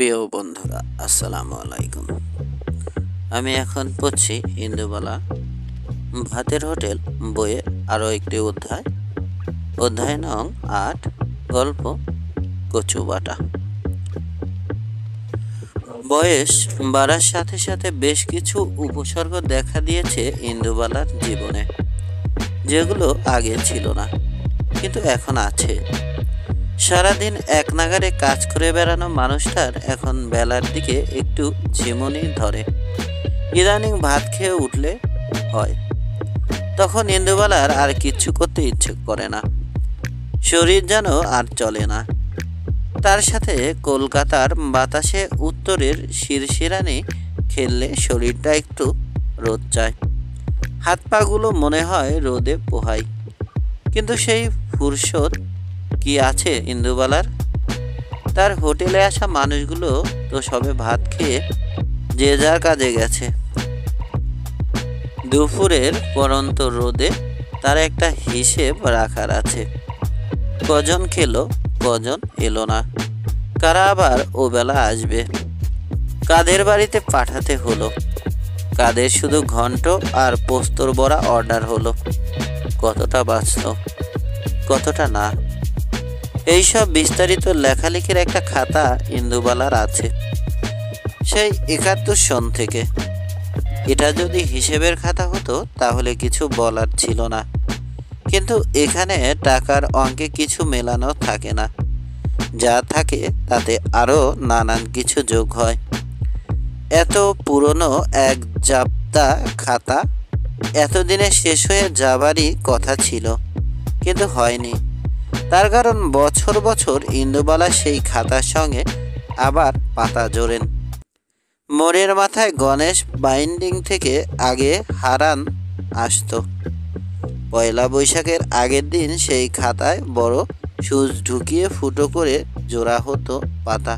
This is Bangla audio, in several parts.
প্রিয় বন্ধুরা, আসসালামু আলাইকুম। আমি এখন পড়ছি ইন্দুবালা ভাতের হোটেল বইয়ের আরও একটি অধ্যায় নং ৮, গল্প কচুবাটা। বয়স বাড়ার সাথে সাথে বেশ কিছু উপসর্গ দেখা দিয়েছে ইন্দুবালার জীবনে, যেগুলো আগে ছিল না কিন্তু এখন আছে। সারাদিন এক নাগারে কাজ করে বেড়ানো মানুষটার এখন বেলার দিকে একটু ঝিমুনি ধরে। ইদানিং ভাত খেয়ে উঠলে হয়, তখন ইন্দুবালার আর কিচ্ছু করতে ইচ্ছে করে না। শরীর যেন আর চলে না। তার সাথে কলকাতার বাতাসে উত্তরের শিরশিরানি খেললে শরীরটা একটু রোদ চায়। হাত পাগুলো মনে হয় রোদে পোহায়, কিন্তু সেই ফুরসত কি আছে ইন্দুবালার? তার হোটেলে আসা মানুষগুলো তো সবে ভাত খেয়ে যে যার কাজে গেছে। দুপুরের পরন্ত রোদে তার একটা হিসেব রাখার আছে। কজন খেলো, কজন এলো না, কারা আবার ওবেলা আসবে, কাদের বাড়িতে পাঠাতে হলো, কাদের শুধু ঘন্ট আর পোস্তর বড়া অর্ডার হলো, কতটা বাঁচল, কতটা না। এইসব বিস্তারিত লেখালেখির একটা খাতা ইন্দুবালার আছে সেই ৭১ সন থেকে। এটা যদি হিসেবের খাতা হতো তাহলে কিছু বলার ছিল না, কিন্তু এখানে টাকার অঙ্কে কিছু মেলানো থাকে না। যা থাকে তাতে আরও নানান কিছু যোগ হয়। এত পুরনো এক জাপ্তা খাতা এতদিনে শেষ হয়ে যাবারই কথা ছিল, কিন্তু হয়নি। তার কারণ বছর বছর ইন্দুবালা সেই খাতার সঙ্গে আবার পাতা জোড়েন। মোড়ের মাথায় গণেশ বাইন্ডিং থেকে আগে হারান আসতো। পয়লা বৈশাখের আগের দিন সেই খাতায় বড় সুচ ঢুকিয়ে ফুটো করে জোড়া হতো পাতা।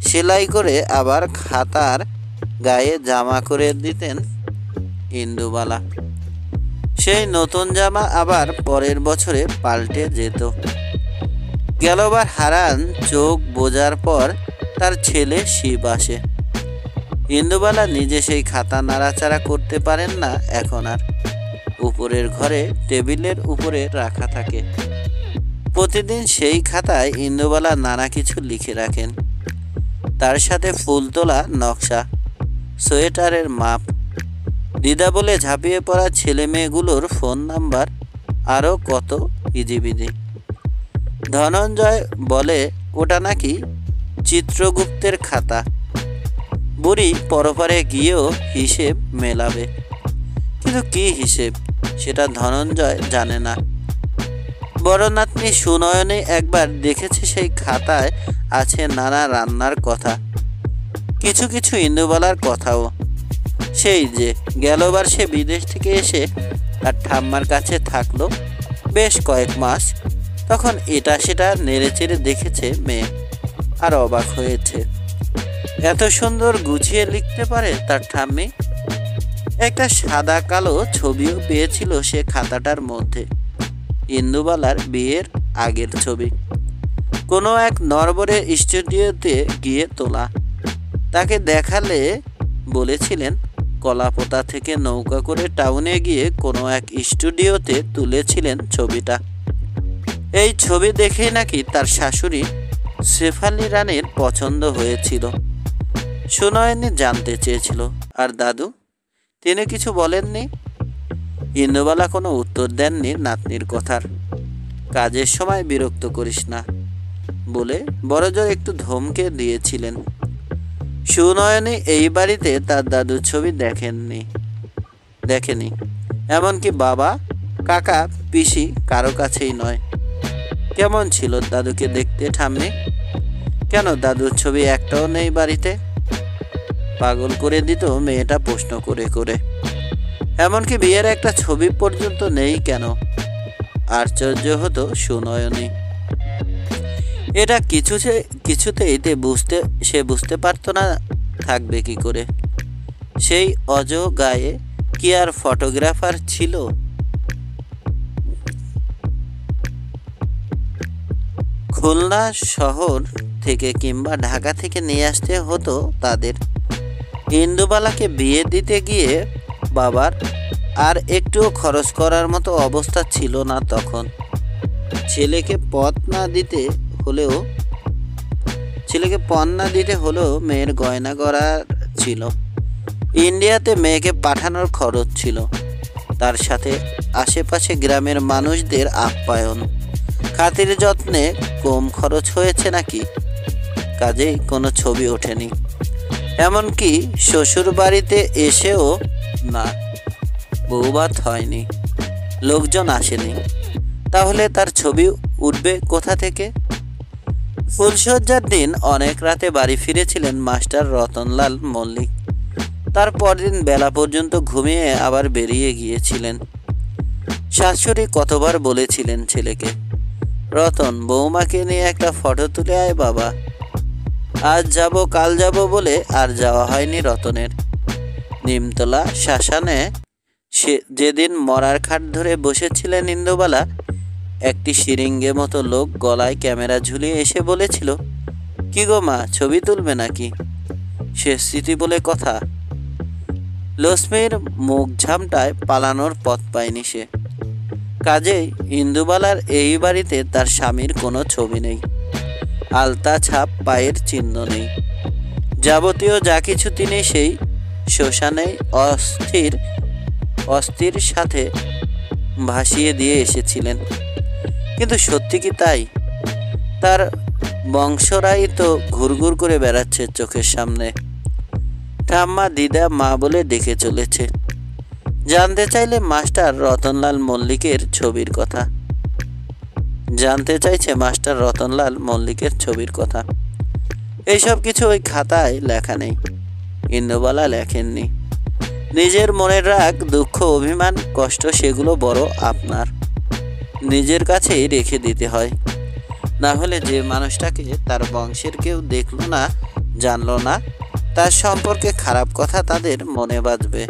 সেলাই করে আবার খাতার গায়ে জামা করে দিতেন ইন্দুবালা। সেই নতুন জামা আবার পরের বছরে পাল্টে যেত। গেলবার হারান চোখ বোঝার পর তার ছেলে শিব আসে। ইন্দুবালা নিজে সেই খাতা নাড়াচাড়া করতে পারেন না এখন আর। উপরের ঘরে টেবিলের উপরে রাখা থাকে। প্রতিদিন সেই খাতায় ইন্দুবালা নানা কিছু লিখে রাখেন। তার সাথে ফুল তোলা নকশা, সোয়েটারের মাপ, দিদা বলে ঝাঁপিয়ে পড়া ছেলে মেয়েগুলোর ফোন নাম্বার, আরও কত ইজিবিজি। ধনঞ্জয় বলে ওটা নাকি চিত্রগুপ্তের খাতা। বুড়ি পরপারে গিয়েও হিসেব মেলাবে, কিন্তু কি হিসেব সেটা ধনঞ্জয় জানে না। বড় নাতনি সুনয়নে একবার দেখেছে সেই খাতায় আছে নানা রান্নার কথা, কিছু কিছু ইন্দুবালার কথাও। সেই যে গেলবার সে বিদেশ থেকে এসে তার ঠাম্মার কাছে থাকলো বেশ কয়েক মাস, তখন এটা সেটা নেড়েচেড়ে দেখেছে মেয়ে, আর অবাক হয়েছে। এত সুন্দর গুছিয়ে লিখতে পারে তার ঠাম্মি। একটা সাদা কালো ছবিও পেয়েছিল সে খাতাটার মধ্যে, ইন্দুবালার বিয়ের আগের ছবি। কোনো এক নরবরের স্টুডিওতে গিয়ে তোলা। তাকে দেখালে বলেছিলেন কলাপোতা থেকে নৌকা করে টাউনে গিয়ে কোনো এক স্টুডিওতে তুলেছিলেন ছবিটা। এই ছবি দেখেই নাকি তার শাশুড়ি শেফালি রানীর পছন্দ হয়েছিল। সুনয়নী জানতে চেয়েছিল, আর দাদু? তিনি কিছু বলেননি। ইন্দুবালা কোনো উত্তর দেননি নাতনির কথার। কাজের সময় বিরক্ত করিস না বলে বড়জোর একটু ধমকে দিয়েছিলেন। সুনয়নী এই বাড়িতে তার দাদুর ছবি দেখেনি, এমনকি বাবা, কাকা, পিসি কারো কাছেই নয়। কেমন ছিল দাদুকে দেখতে ঠাম্মি? কেন দাদুর ছবি একটাও নেই বাড়িতে? পাগল করে দিত মেয়েটা প্রশ্ন করে করে। এমনকি বিয়ের একটা ছবি পর্যন্ত নেই কেন? আশ্চর্য হতো সুনয়নী। এটা কিছুতেই সে বুঝতে পারতো না, থাকবে কি করে। সেই অজ গায়ে কি আর ফটোগ্রাফার ছিল? খুলনা শহর থেকে কিংবা ঢাকা থেকে নিয়ে আসতে হতো তাদের। ইন্দুবালাকে বিয়ে দিতে গিয়ে বাবার আর একটুও খরচ করার মতো অবস্থা ছিল না তখন। ছেলেকে পণ না দিতে হলেও মেয়ের গয়না করার ছিল। ইন্ডিয়াতে মেয়েকে পাঠানোর খরচ ছিল, তার সাথে আশেপাশে গ্রামের মানুষদের আপ্যায়ন, খাতির যত্নে কম খরচ হয়েছে নাকি? কাজেই কোনো ছবি ওঠেনি, এমনকি শ্বশুর বাড়িতে এসেও না, বউভাত হয়নি, লোকজন আসেনি। তাহলে তার ছবি উঠবে কোথা থেকে? ফুলশয্যার দিন অনেক রাতে বাড়ি ফিরেছিলেন মাস্টার রতনলাল মল্লিক। তার পরদিন বেলা পর্যন্ত ঘুমিয়ে আবার বেরিয়ে গিয়েছিলেন। শাশুড়ি কতবার বলেছিলেন ছেলেকে, রতন, বৌমাকে নিয়ে একটা ফটো তুলে আয় বাবা। আজ যাব কাল যাব বলে আর যাওয়া হয়নি রতনের। নিমতলা শ্মশানে যেদিন মরার খাট ধরে বসেছিলেন ইন্দুবালা, একটি সিরিঙ্গে মতো লোক গলায় ক্যামেরা ঝুলিয়ে এসে বলেছিল, কি গো মা, ছবি তুলবে নাকি? সে স্মৃতি বলে কথা। লক্ষ্মীর মুখ ঝামটায় পালানোর পথ পায়নি সে। কাজেই ইন্দুবালার এই বাড়িতে তার স্বামীর কোনো ছবি নেই, আলতা ছাপ পায়ের চিহ্ন নেই। যাবতীয় যা কিছু তিনি সেই শ্মশানে অস্থির সাথে ভাসিয়ে দিয়ে এসেছিলেন। কিন্তু সত্যি কি তাই? তার বংশরাই তো ঘুরঘুর করে বেড়াচ্ছে চোখের সামনে। ঠাম্মা, দিদা, মা বলে ডেকে চলেছে। জানতে চাইছে মাস্টার রতনলাল মল্লিকের ছবির কথা। এইসব কিছু ওই খাতায় লেখা নেই, ইন্দুবালা লেখেননি। নিজের মনের রাগ, দুঃখ, অভিমান, কষ্ট, সেগুলো বড় আপনার নিজের কাছেই রেখে দিতে হয়। না হলে যে মানুষটাকে তার বংশের কেউ দেখলো না, জানলো না, তার সম্পর্কে খারাপ কথা তাদের মনে বাজবে।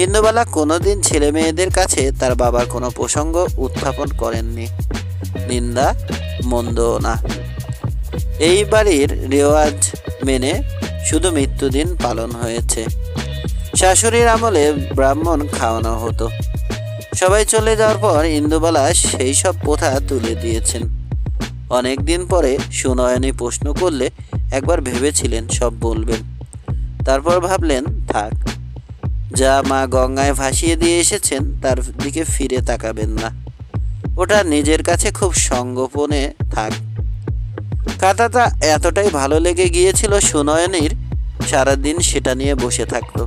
ইন্দুবালা কোনোদিন ছেলে মেয়েদের কাছে তার বাবার কোনো প্রসঙ্গ উত্থাপন করেননি, নিন্দা মন্দও না। এই বাড়ির রেওয়াজ মেনে শুধু মৃত্যুদিন পালন হয়েছে। শাশুড়ির আমলে ব্রাহ্মণ খাওয়ানো হতো। সবাই চলে যাওয়ার পর ইন্দুবালা সেই সব প্রথা তুলে দিয়েছেন। অনেক দিন পরে সুনয়নী প্রশ্ন করলে একবার ভেবেছিলেন সব বলবেন, তারপর ভাবলেন থাক, যা মা গঙ্গায় ভাসিয়ে দিয়ে এসেছেন তার দিকে ফিরে তাকাবেন না, ওটা নিজের কাছে খুব সংগোপনে থাক। খাতাটা এতটাই ভালো লেগে গিয়েছিল সুনয়নীর, সারাদিন সেটা নিয়ে বসে থাকতো,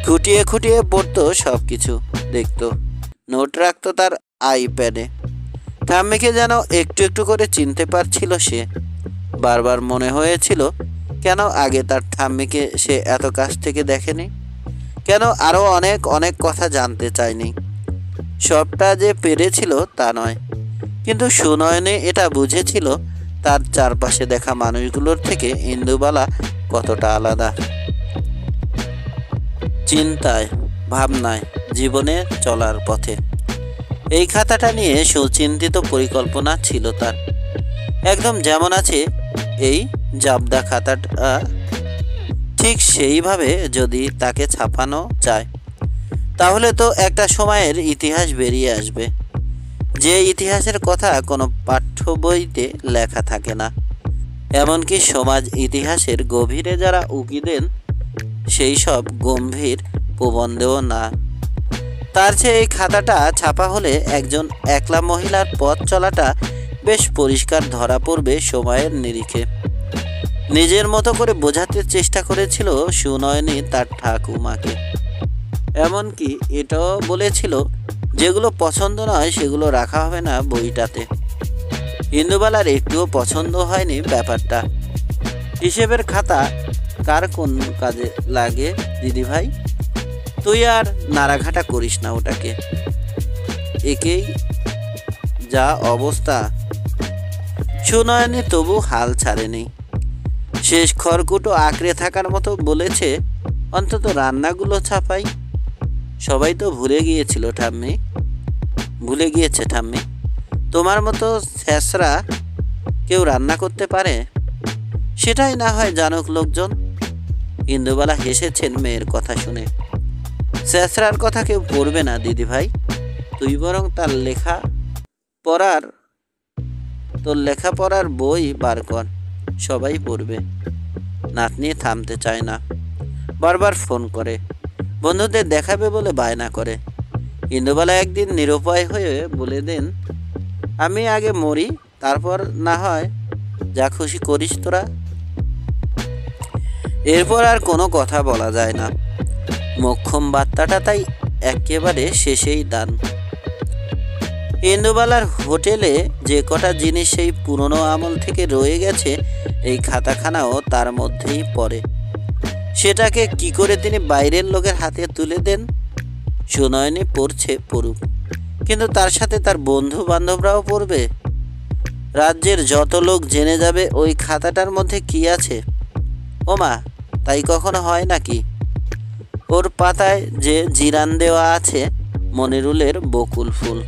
খুঁটিয়ে খুঁটিয়ে পড়তো, সব কিছু দেখতো, নোট রাখতো তার আইপ্যাডে। ঠাম্মিকে যেন একটু একটু করে চিনতে পারছিল সে। বারবার মনে হয়েছিল কেন আগে তার ঠাম্মিকে সে এত কাছ থেকে দেখেনি, কেন আরও অনেক অনেক কথা জানতে চায়নি। সবটা যে পেরেছিল তা নয়, কিন্তু সুনয়নে এটা বুঝেছিল তার চারপাশে দেখা মানুষগুলোর থেকে ইন্দুবালা কতটা আলাদা। চিন্তায়, ভাবনায়, জীবনে চলার পথে। এই খাতাটা নিয়ে সুচিন্তিত পরিকল্পনা ছিল তার। একদম যেমন আছে এই জাবদা খাতাটা, ঠিক সেইভাবে যদি তাকে ছাপানো যায়, তাহলে তো একটা সময়ের ইতিহাস বেরিয়ে আসবে, যে ইতিহাসের কথা কোনো পাঠ্য বইতে লেখা থাকে না। এমনকি সমাজ ইতিহাসের গভীরে যারা উকি দেন, সেই সব গম্ভীর প্রবন্ধেও না। তার চেয়ে এই খাতাটা ছাপা হলে একজন একলা মহিলার পথ চলাটা বেশ পরিষ্কার ধরা পড়বে সময়ের নিরিখে। নিজের মতো করে বোঝাতে চেষ্টা করেছিল সুনয়নী তার ঠাকুমাকে। এমনকি এটাও বলেছিল, যেগুলো পছন্দ নয় সেগুলো রাখা হবে না বইটাতে। ইন্দুবালার একটুও পছন্দ হয়নি ব্যাপারটা। হিসেবের খাতা কার কোন কাজে লাগে দিদিভাই? তুই আর নাড়াঘাটা করিস না ওটাকে, একেই যা অবস্থা। সুনয়নী তবু হাল ছাড়েনি। শেষ খড়কুটো আঁকড়ে থাকার মতো বলেছে, অন্তত রান্নাগুলো ছাপাই। সবাই তো ভুলে গিয়েছে ঠাম্মি, তোমার মতো ছেঁচড়া কেউ রান্না করতে পারে? সেটাই না হয় জানুক লোকজন। ইন্দুবালা হেসেছেন মেয়ের কথা শুনে। স্যাঁচড়ার কথা কেউ পড়বে না দিদি ভাই, তুই বরং তোর লেখাপড়ার বই বার কর, সবাই পড়বে। নাতনি থামতে চায় না, বারবার ফোন করে, বন্ধুদের দেখাবে বলে বায়না করে। ইন্দুবালা একদিন নিরুপায় হয়ে বলে দেন, আমি আগে মরি, তারপর না হয় যা খুশি করিস তোরা। এরপর আর কোনো কথা বলা যায় না। মোক্ষম বার্তাটা তাই একেবারে শেষেই দান। ইন্দুবালার হোটেলে যে কটা জিনিস সেই পুরনো আমল থেকে রয়ে গেছে, এই খাতাখানাও তার মধ্যেই পড়ে। সেটাকে কি করে তিনি বাইরের লোকের হাতে তুলে দেন? সুনয়নী পড়ছে, পড়ুক, কিন্তু তার সাথে তার বন্ধু বান্ধবরাও পড়বে। রাজ্যের যত লোক জেনে যাবে ওই খাতাটার মধ্যে কি আছে। ওমা, তাই কখনো হয় নাকি? ওর পাতায় যে জিরান দেওয়া আছে মনিরুলের বকুল ফুল,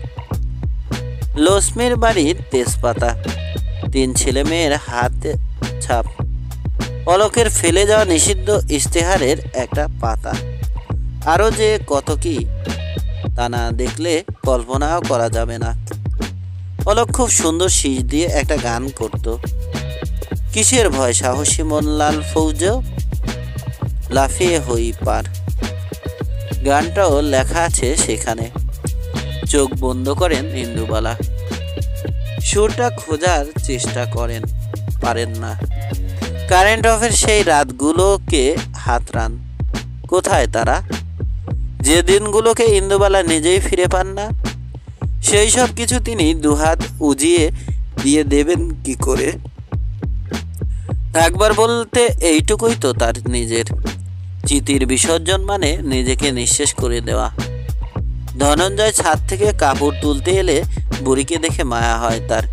লক্ষ্মীর বাড়ির তেজপাতা, 3 ছেলে মেয়ের হাতে ছাপ, অলোকের ফেলে যাওয়া নিষিদ্ধ ইশতেহারের একটা পাতা, আরও যে কত কি, তা না দেখলে কল্পনাও করা যাবে না। অলোক খুব সুন্দর শীষ দিয়ে একটা গান করত। কিসের ভয় সাহসী মনলাল ফৌজ, লাফিয়ে হই পার। গানটাও লেখা আছে সেখানে। চোখ বন্ধ করেন ইন্দুবালা, সুরটা খোঁজার চেষ্টা করেন, পারেন না। কারেন্ট অফের সেই রাতগুলোকে হাতড়ান। কোথায় তারা? যে দিনগুলোকে ইন্দুবালা নিজেই ফিরে পান না, সেই সব কিছু তিনি দুহাত উজিয়ে দিয়ে দেবেন কি করে? একবার বলতে এইটুকুই তো তার নিজের। চিতির বিসর্জন মানে নিজেকে নিঃশেষ করে দেওয়া। ধনঞ্জয় ছাদ থেকে কাপড় তুলতে এলে বুড়িকে দেখে মায়া হয় তার।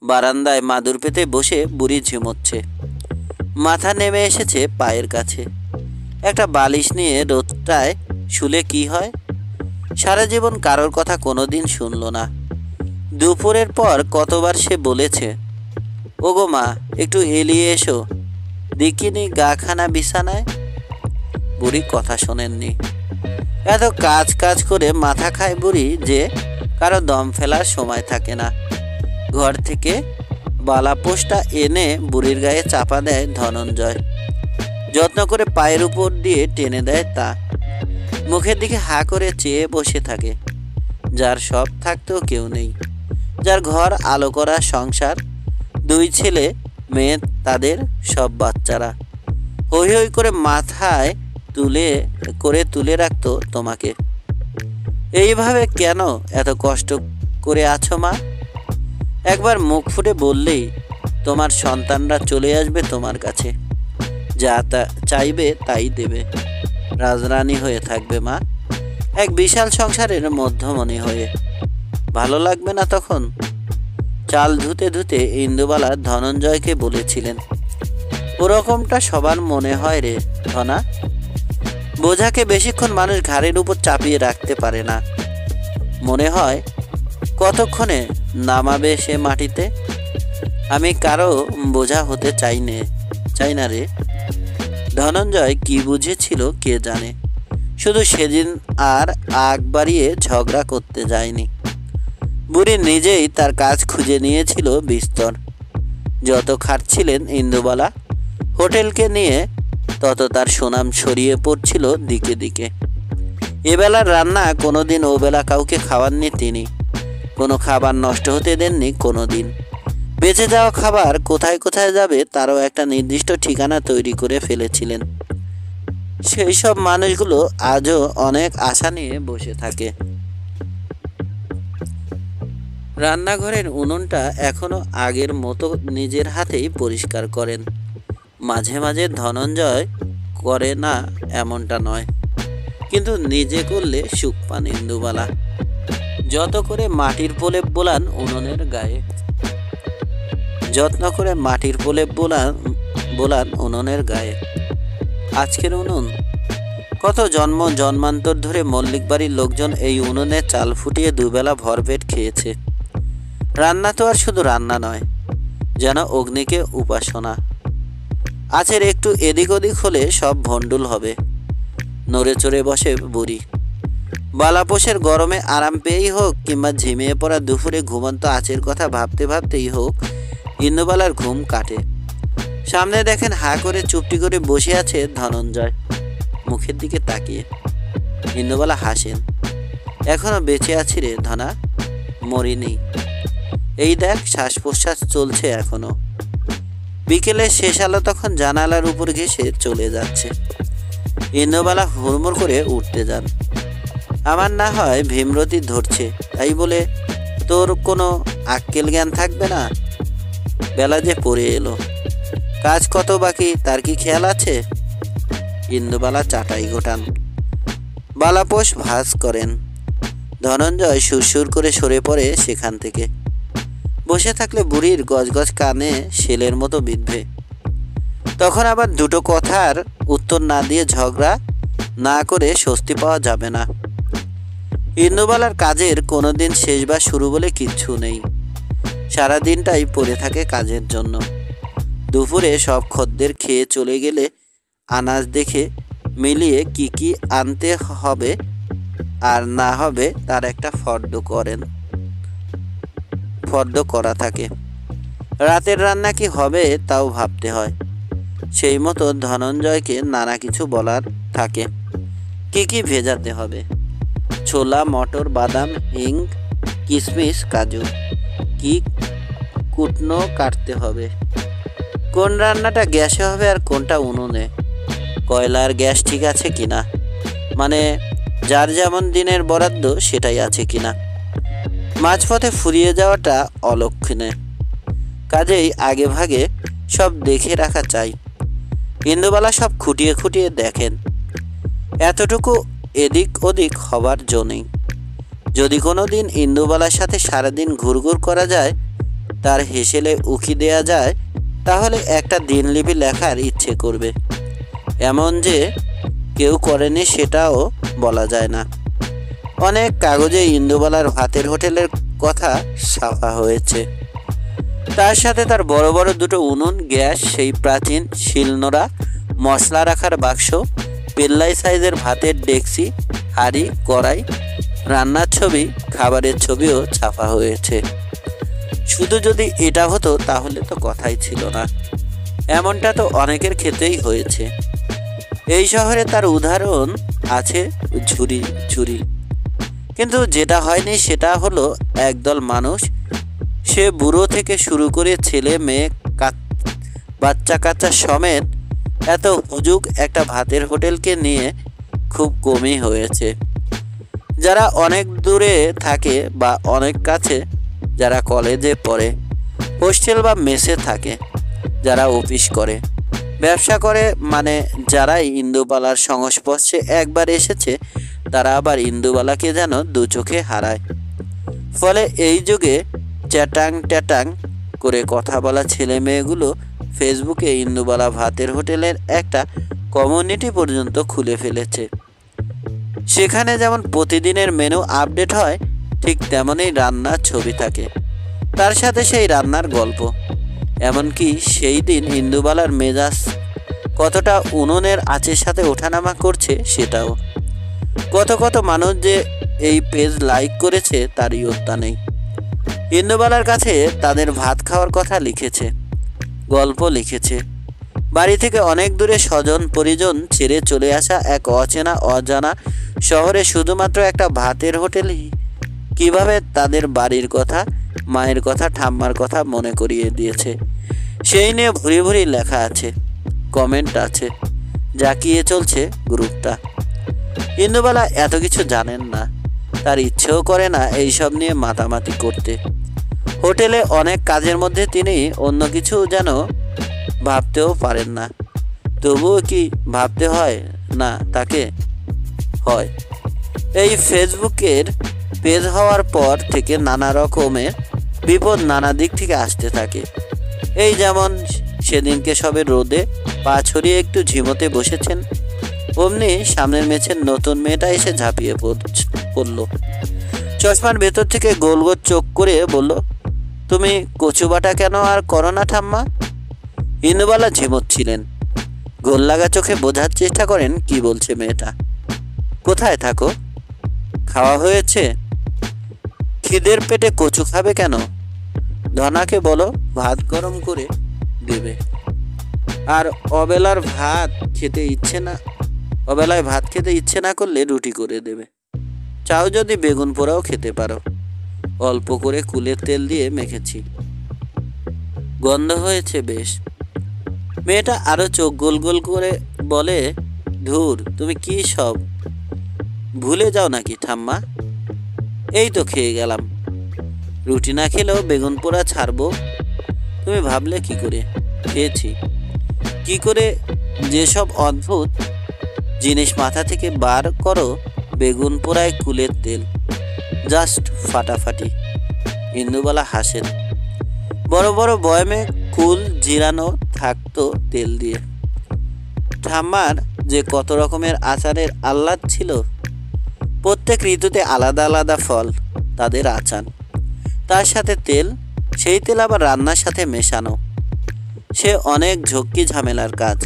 বারান্দায় মাদুর পেতে বসে বুড়ি ঝিমোচ্ছে, মাথা নেমে এসেছে পায়ের কাছে। একটা বালিশ নিয়ে রোদটায় শুলে কি হয়? সারা জীবন কারোর কথা কোনোদিন শুনল না। দুপুরের পর কতবার সে বলেছে, ওগো মা, একটু এলিয়ে এসো, দেখিনি গাখানা বিছানায়। বুড়ি কথা শোনেননি। এত কাজ করে মাথা খায় বুড়ি যে কারো দম ফেলার সময় থাকে না। ঘর থেকে বালাপোষটা এনে বুড়ির গায়ে চাপা দেয় ধনঞ্জয়। যত্ন করে পায়ের উপর দিয়ে টেনে দেয় তা। মুখের দিকে হা করে চেয়ে বসে থাকে। যার সব থাকতেও কেউ নেই, যার ঘর আলো করা সংসার, 2 ছেলে মেয়ে, তাদের সব বাচ্চারা হৈ হৈ করে মাথায় তুলে রাখতো তোমাকে। এইভাবে কেন এত কষ্ট করে আছো মা? একবার মুখ ফুটে বললেই তোমার সন্তানরা চলে আসবে তোমার কাছে, যা তা চাইবে তাই দেবে, রাজরানী হয়ে থাকবে মা, এক বিশাল সংসারের মধ্যমণি হয়ে। ভালো লাগবে না তখন? চাল ধুতে ধুতে ইন্দুবালা ধনঞ্জয়কে বলেছিলেন, ওরকমটা সবার মনে হয় রে ধনা। বোঝাকে বেশিক্ষণ মানুষ ঘাড়ের উপর চাপিয়ে রাখতে পারে না। মনে হয় কতক্ষণে নামাবে সে মাটিতে। আমি কারো বোঝা হতে চাই না রে। ধনঞ্জয় কি বুঝেছিল কে জানে, শুধু সেদিন আর আগ বাড়িয়ে ঝগড়া করতে যায়নি। বুড়ি নিজেই তার কাজ খুঁজে নিয়েছিল বিস্তর। যত খাটছিলেন ইন্দুবালা হোটেলকে নিয়ে, তত তার সুনাম ছড়িয়ে পড়ছিল দিকে দিকে। এবেলার রান্না কোনোদিন ওবেলা কাউকে খাওয়াননি তিনি। কোনো খাবার নষ্ট হতে দেননি কোনোদিন। বেঁচে যাওয়া খাবার কোথায় কোথায় যাবে তারও একটা নির্দিষ্ট ঠিকানা তৈরি করে ফেলেছিলেন। সেই সব মানুষগুলো আজও অনেক আশা নিয়ে বসে থাকে। রান্নাঘরের উনুনটা এখনো আগের মতো নিজের হাতেই পরিষ্কার করেন। মাঝে মাঝে ধনঞ্জয় করে না এমনটা নয়, কিন্তু নিজে করলে সুখ পান ইন্দুবালা। যত করে মাটির প্রলেপ বোলান উনুনের গায়ে, যত্ন করে মাটির প্রলেপ বোলান উনুনের গায়ে। আজকের উনুন, কত জন্মান্তর ধরে মল্লিক বাড়ির লোকজন এই উনুনে চাল ফুটিয়ে দুবেলা ভরপেট খেয়েছে। রান্না তো আর শুধু রান্না নয়, যেন অগ্নিকে উপাসনা। আছের একটু এদিক ওদিক হলে সব ভণ্ডুল হবে। নড়ে চড়ে বসে বুড়ি। বালাপোষের গরমে আরাম পেয়েই হোক কিংবা ঝিমিয়ে পড়া দুপুরে ঘুমন্ত আছের কথা ভাবতে ভাবতেই হোক, ইন্দুবালার ঘুম কাটে। সামনে দেখেন হা করে চুপটি করে বসে আছে ধনঞ্জয়, মুখের দিকে তাকিয়ে। ইন্দুবালা হাসেন। এখনো বেঁচে আছি রে ধনা, মরিনি। এই দেখ শ্বাস প্রশ্বাস চলছে এখনো। বিকেলের শেষ আলো তখন জানালার উপর ঘেঁষে চলে যাচ্ছে। ইন্দুবালা হুড়মুড় করে উঠতে যান। আমার না হয় ভীমরতি ধরছে, তাই বলে তোর কোনো আক্কেল জ্ঞান থাকবে না? বেলা যে পড়ে এলো, কাজ কত বাকি তার কি খেয়াল আছে? ইন্দুবালা চাটাই গোটান। বালাপোষ ভাঁজ করেন। ধনঞ্জয় সুরসুর করে সরে পড়ে সেখান থেকে। বসে থাকলে বুড়ির গজগজ কানে শেলের মতো বিঁধবে। তখন আবার দুটো কথার উত্তর না দিয়ে ঝগড়া না করে স্বস্তি পাওয়া যাবে না। ইন্দুবালার কাজের কোনোদিন শেষ বা শুরু বলে কিচ্ছু নেই। সারা দিনটাই পড়ে থাকে কাজের জন্য। দুপুরে সব খদ্দের খেয়ে চলে গেলে আনাজ দেখে মিলিয়ে কি কি আনতে হবে আর না হবে তার একটা ফর্দ করা থাকে। রাতের রান্না কি হবে তাও ভাবতে হয়। সেই মতো ধনঞ্জয়কে নানা কিছু বলার থাকে। কি কি ভেজাতে হবে, ছোলা, মটর, বাদাম, হিং, কিশমিশ, কাজু। কি কুটনো কাটতে হবে, কোন রান্নাটা গ্যাসে হবে আর কোনটা উনুনে, কয়লার গ্যাস ঠিক আছে কিনা, মানে যার যেমন দিনের বরাদ্দ সেটাই আছে কিনা। মাঝপথে ফুরিয়ে যাওয়াটা অলক্ষণে, কাজেই আগে ভাগে সব দেখে রাখা চাই। ইন্দুবালা সব খুঁটিয়ে খুঁটিয়ে দেখেন। এতটুকু এদিক ওদিক হবার জো নেই। যদি কোনো দিন ইন্দুবালার সাথে সারাদিন ঘুরঘুর করা যায়, তার হেসেলে উকি দেয়া যায়, তাহলে একটা দিনলিপি লেখার ইচ্ছে করবে। এমন যে কেউ করেনি সেটাও বলা যায় না। অনেক কাগজে ইন্দুবালার ভাতের হোটেলের কথা ছাপা হয়েছে। তার সাথে তার বড় বড় দুটো উনুন, গ্যাস, সেই প্রাচীন শিলনোড়া, মশলা রাখার বাক্স, পেল্লাই সাইজের ভাতের ডেকচি, হাঁড়ি, কড়াই, রান্নার ছবি, খাবারের ছবিও ছাপা হয়েছে। শুধু যদি এটা হতো তাহলে তো কথাই ছিল না। এমনটা তো অনেকের ক্ষেত্রেই হয়েছে। এই শহরে তার উদাহরণ আছে ঝুরি ঝুরি। কিন্তু যেটা হয়নি সেটা হলো একদল মানুষ, সে বুড়ো থেকে শুরু করে ছেলে মেয়ে বাচ্চা কাচ্চা সমেত এত হুজুগ একটা ভাতের হোটেলকে নিয়ে খুব কমই হয়েছে। যারা অনেক দূরে থাকে বা অনেক কাছে, যারা কলেজে পড়ে, হোস্টেল বা মেসে থাকে, যারা অফিস করে, ব্যবসা করে, মানে যারা ইন্দুবালার সংস্পর্শে একবার এসেছে, তারা আবার ইন্দুবালাকে যেন দু চোখে হারায়। ফলে এই যুগে চ্যাটাং ট্যাটাং করে কথা বলা ছেলে মেয়েগুলো ফেসবুকে ইন্দুবালা ভাতের হোটেলের একটা কমিউনিটি পর্যন্ত খুলে ফেলেছে। সেখানে যেমন প্রতিদিনের মেনু আপডেট হয়, ঠিক তেমনই রান্নার ছবি থাকে, তার সাথে সেই রান্নার গল্প। এমনকি সেই দিন ইন্দুবালার মেজাজ কতটা উনুনের আঁচের সাথে ওঠানামা করছে সেটাও। কত কত মানুষ যে এই পেজ লাইক করেছে তার ইয়ত্তা নেই। ইন্দুবালার কাছে তাদের ভাত খাওয়ার কথা লিখেছে, গল্প লিখেছে। বাড়ি থেকে অনেক দূরে স্বজন পরিজন ছেড়ে চলে আসা এক অচেনা অজানা শহরে শুধুমাত্র একটা ভাতের হোটেল কিভাবে তাদের বাড়ির কথা, মায়ের কথা, ঠাম্মার কথা মনে করিয়ে দিয়েছে, সেই নিয়ে ভুরি ভুরি লেখা আছে, কমেন্ট আছে, জাকিয়ে চলছে গ্রুপটা। ইন্দুবালা এত কিছু জানেন না, তার ইচ্ছেও করে না এইসব নিয়ে মাতামাতি করতে। হোটেলে অনেক কাজের মধ্যে তিনি অন্য কিছু যেন ভাবতেও পারেন না। তবুও কি ভাবতে হয় না তাকে? হয়। এই ফেসবুকের পেজ হওয়ার পর থেকে নানা রকমের বিপদ নানা দিক থেকে আসতে থাকে। এই যেমন সেদিনকে সবে রোদে পা ছড়িয়ে একটু ঝিমোতে বসেছেন, অমনি সামনের মেছের নতুন মেয়েটা এসে ঝাঁপিয়ে পড়ল। চশমার ভেতর থেকে গোল গোল চোখ করে বলল, তুমি কচু বাটা কেন আর করো না ঠাম্মা? ইন্দুবালা ঝিমোচ্ছিলেন। গোল লাগা চোখে বোঝার চেষ্টা করেন কি বলছে মেয়েটা। কোথায় থাকো? খাওয়া হয়েছে? খিদের পেটে কচু খাবে কেন? ধনাকে বলো ভাত গরম করে দেবে। আর অবেলায় ভাত খেতে ইচ্ছে না করলে রুটি করে দেবে। চাও যদি বেগুন পোড়াও খেতে পারো, অল্প করে কুলের তেল দিয়ে মেখেছি, গন্ধ হয়েছে বেশ। মেয়েটা আরো চোখ গোল গোল করে বলে, ধুর, তুমি কি সব ভুলে যাও নাকি ঠাম্মা? এই তো খেয়ে গেলাম, রুটি না খেলেও বেগুন পোড়া ছাড়বো তুমি ভাবলে কি করে? খেয়েছি কি করে? যেসব অদ্ভুত জিনিস মাথা থেকে বার করো, বেগুন পোড়ায় কুলের তেল, জাস্ট ফাটাফাটি। ইন্দুবালা হাসেন। বড় বড় বয়মে কুল জিরানো থাকতো তেল দিয়ে। ঠাম্মার যে কত রকমের আচারের আহ্লাদ ছিল। প্রত্যেক ঋতুতে আলাদা আলাদা ফল, তাদের আচার, তার সাথে তেল, সেই তেল আবার রান্নার সাথে মেশানো। সে অনেক ঝক্কি ঝামেলার কাজ,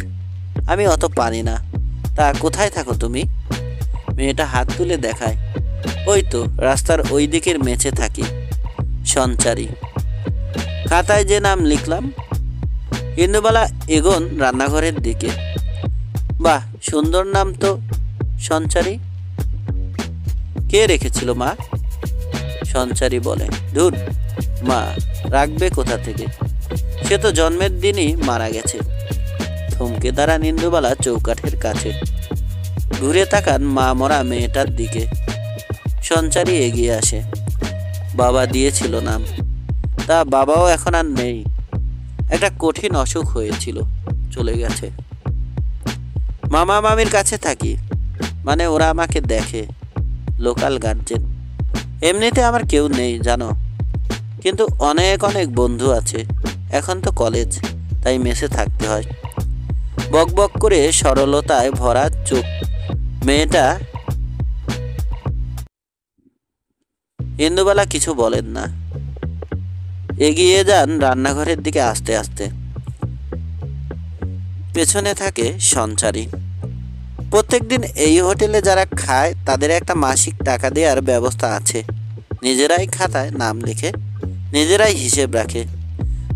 আমি অত পারি না। তা কোথায় থাকো তুমি? মেয়েটা হাত তুলে দেখায়, ওই তো রাস্তার ওই দিকের মেঝে থাকি, সঞ্চারী। খাতায় যে নাম লিখলাম। ইন্দুবালা এগোন রান্নাঘরের দিকে। বাহ, সুন্দর নাম তো, সঞ্চারী। কে রেখেছিল মা? সঞ্চারী বলে, ধুর, মা রাখবে কোথা থেকে? সে তো জন্মের দিনই মারা গেছে। থমকে দাঁড়ান ইন্দুবালা চৌকাঠের কাছে। ঘুরে তাকান মা মরা মেয়েটার দিকে। সঞ্চারী এগিয়ে আসে। বাবা দিয়েছিল নাম, তা বাবাও এখন আর নেই। একটা কঠিন অসুখ হয়েছিল, চলে গেছে। মামা মামির কাছে থাকি, মানে ওরা আমাকে দেখে, লোকাল গার্জেন। এমনিতে আমার কেউ নেই জানো, কিন্তু অনেক অনেক বন্ধু আছে। এখন তো কলেজ, তাই মেসে থাকতে হয়। বক বক করে সরলতায় ভরা চোখ মেয়েটা। ইন্দুবালা কিছু বলেন না, এগিয়ে যান রান্নাঘরের দিকে আস্তে আস্তে। পেছনে থাকে সঞ্চারী। প্রত্যেকদিন এই হোটেলে যারা খায় তাদের একটা মাসিক টাকা দেওয়ার ব্যবস্থা আছে। নিজেরাই খাতায় নাম লিখে, নিজেরাই হিসেব রাখে।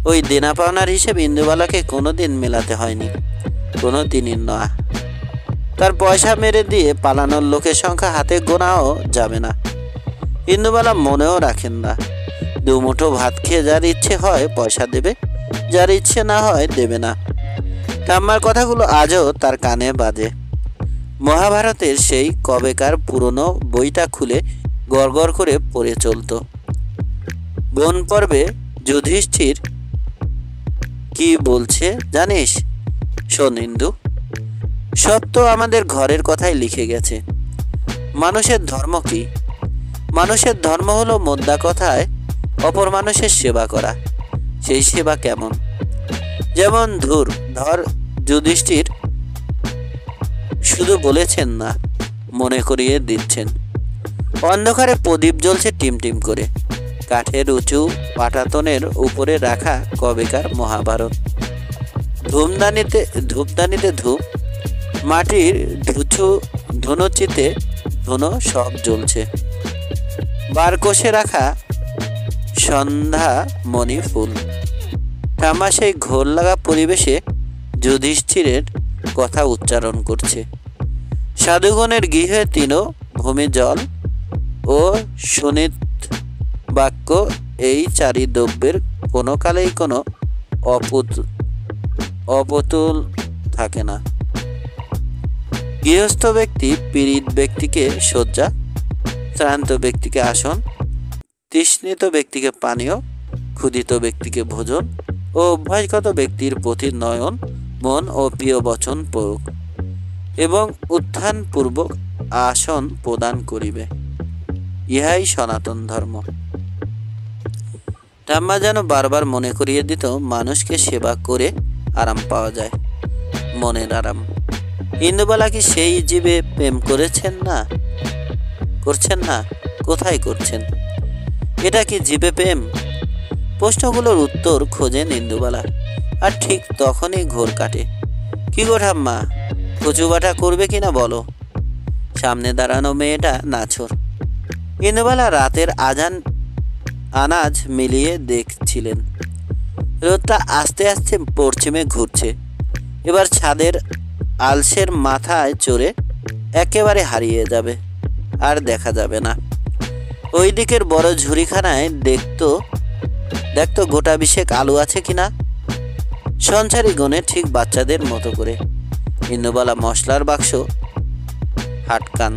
ওই দেনা পাওনার হিসেব ইন্দুবালাকে কোনোদিন মেলাতে হয়নি, কোনো দিনই না। তার পয়সা মেরে দিয়ে পালানোর লোকের সংখ্যা হাতে গোনাও যাবে না। ইন্দুবালা মনেও রাখেন না। দুমুঠো ভাত খেয়ে যার ইচ্ছে হয় পয়সা দেবে, যার ইচ্ছে না হয় দেবে না। ঠাম্মার কথাগুলো আজও তার কানে বাজে। মহাভারতের সেই কবেকার পুরনো বইটা খুলে গড়গড় করে পড়ে চলত। বন পর্বে যুধিষ্ঠির কি বলছে জানিস? শোন ইন্দু, সব তো আমাদের ঘরের কথাই লিখে গেছে। মানুষের ধর্ম কি? মানুষের ধর্ম হলো মোদ্দা কথায় অপর মানুষের সেবা করা। সেই সেবা কেমন? যেমন ধর যুধিষ্ঠির শুধু বলেছেন না, মনে করিয়ে দিচ্ছেন। অন্ধকারে প্রদীপ জ্বলছে টিমটিম করে, কাঠের উঁচু পাটাতনের উপরে রাখা কবেকার মহাভারত। ধূপদানিতে ধূপ, মাটির ধুনুচিতে ধুনো সব জ্বলছে। বারকোষে রাখা সন্ধ্যা মণি ফুল। ঠাম্মা সেই ঘোর লাগা পরিবেশে যুধিষ্ঠিরের কথা উচ্চারণ করছে। সাধুগণের গৃহে তিনো ভূমি জল ও সুনিত বাক্য, এই চারি দ্রব্যের কোনো কালেই কোনো অপতুল থাকে না। গৃহস্থ ব্যক্তি পীড়িত ব্যক্তিকে শয্যা, শ্রান্ত ব্যক্তিকে আসন, তৃষ্ণিত ব্যক্তিকে পানীয়, ক্ষুধিত ব্যক্তিকে ভোজন ও অভ্যাসগত ব্যক্তির প্রতি নয়ন মন ও প্রিয় বচন প্রয়োগ এবং উত্থানপূর্বক আসন প্রদান করিবে। ইহাই সনাতন ধর্ম। ঠাম্মা যেন বারবার মনে করিয়ে দিত, মানুষকে সেবা করে আরাম পাওয়া যায়, মনের আরাম। ইন্দুবালা কি সেই জীবে প্রেম করছেন না? কোথায় করছেন? এটা কি জীবে প্রেম? প্রশ্নগুলোর উত্তর খোঁজেন ইন্দুবালা। আর ঠিক তখনই ঘোর কাটে। কি গো ঠাম্মা, কচু বাটা করবে কিনা বলো? সামনে দাঁড়ানো মেয়েটা নাছোড়। ইন্দুবালা রাতের আনাজ মিলিয়ে দেখছিলেন। রোদটা আস্তে আস্তে পশ্চিমে ঘুরছে। এবার ছাদের আলসের মাথায় চড়ে একেবারে হারিয়ে যাবে, আর দেখা যাবে না। ওই দিকের বড় ঝুড়িখানায় দেখতো গোটা বিশেক আলু আছে কিনা। সঞ্চারী গনে ঠিক বাচ্চাদের মতো করে। ইন্দুবালা মশলার বাক্স হাটকান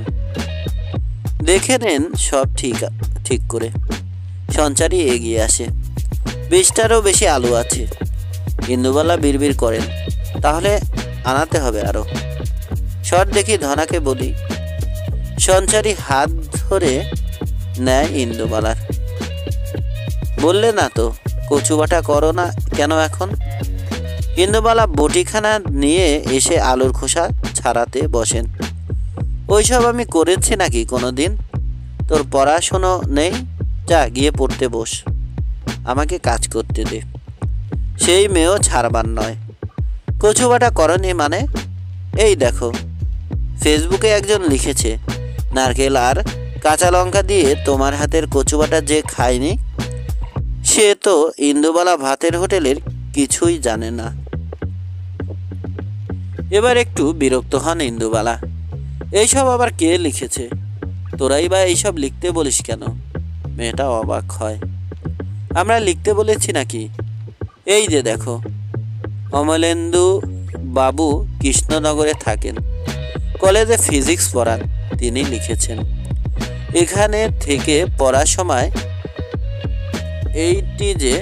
দেখে নেন সব ঠিক করে। সঞ্চারী এগিয়ে আসে। 20টারও বেশি আলু আছে। ইন্দুবালা বিড়বিড় করেন, তাহলে আনাতে হবে আরো। শট দেখি ধনাকে বলি। সঞ্চারী হাত ধরে নেয় ইন্দুবালার। বললে না তো কচু বাটা করো না কেন এখন? ইন্দুবালা বটিখানা নিয়ে এসে আলুর খোসা ছাড়াতে বসেন। ওইসব আমি করেছি নাকি কোনোদিন? তোর পড়াশুনো নেই, যা গিয়ে পড়তে বস, আমাকে কাজ করতে দে। সেই মেয়েও ছাড়বার নয়। কচু বাটা করনি মানে? এই দেখো, ফেসবুকে একজন লিখেছে, নারকেল আর কাঁচা লঙ্কা দিয়ে তোমার হাতের কচু বাটা যে খায়নি সে তো ইন্দুবালা ভাতের হোটেলের কিছুই জানে না। এবার একটু বিরক্ত হন ইন্দুবালা। এইসব আবার কে লিখেছে? তোরাই বা এইসব লিখতে বলিস কেন? মেয়েটা অবাক হয়। আমরা লিখতে বলেছি নাকি? এই যে দেখো, অমলেন্দু বাবু কৃষ্ণনগরে থাকেন, কলেজে ফিজিক্স পড়ান, তিনি লিখেছেন। এখানে থেকে পড়ার সময় এইটি যে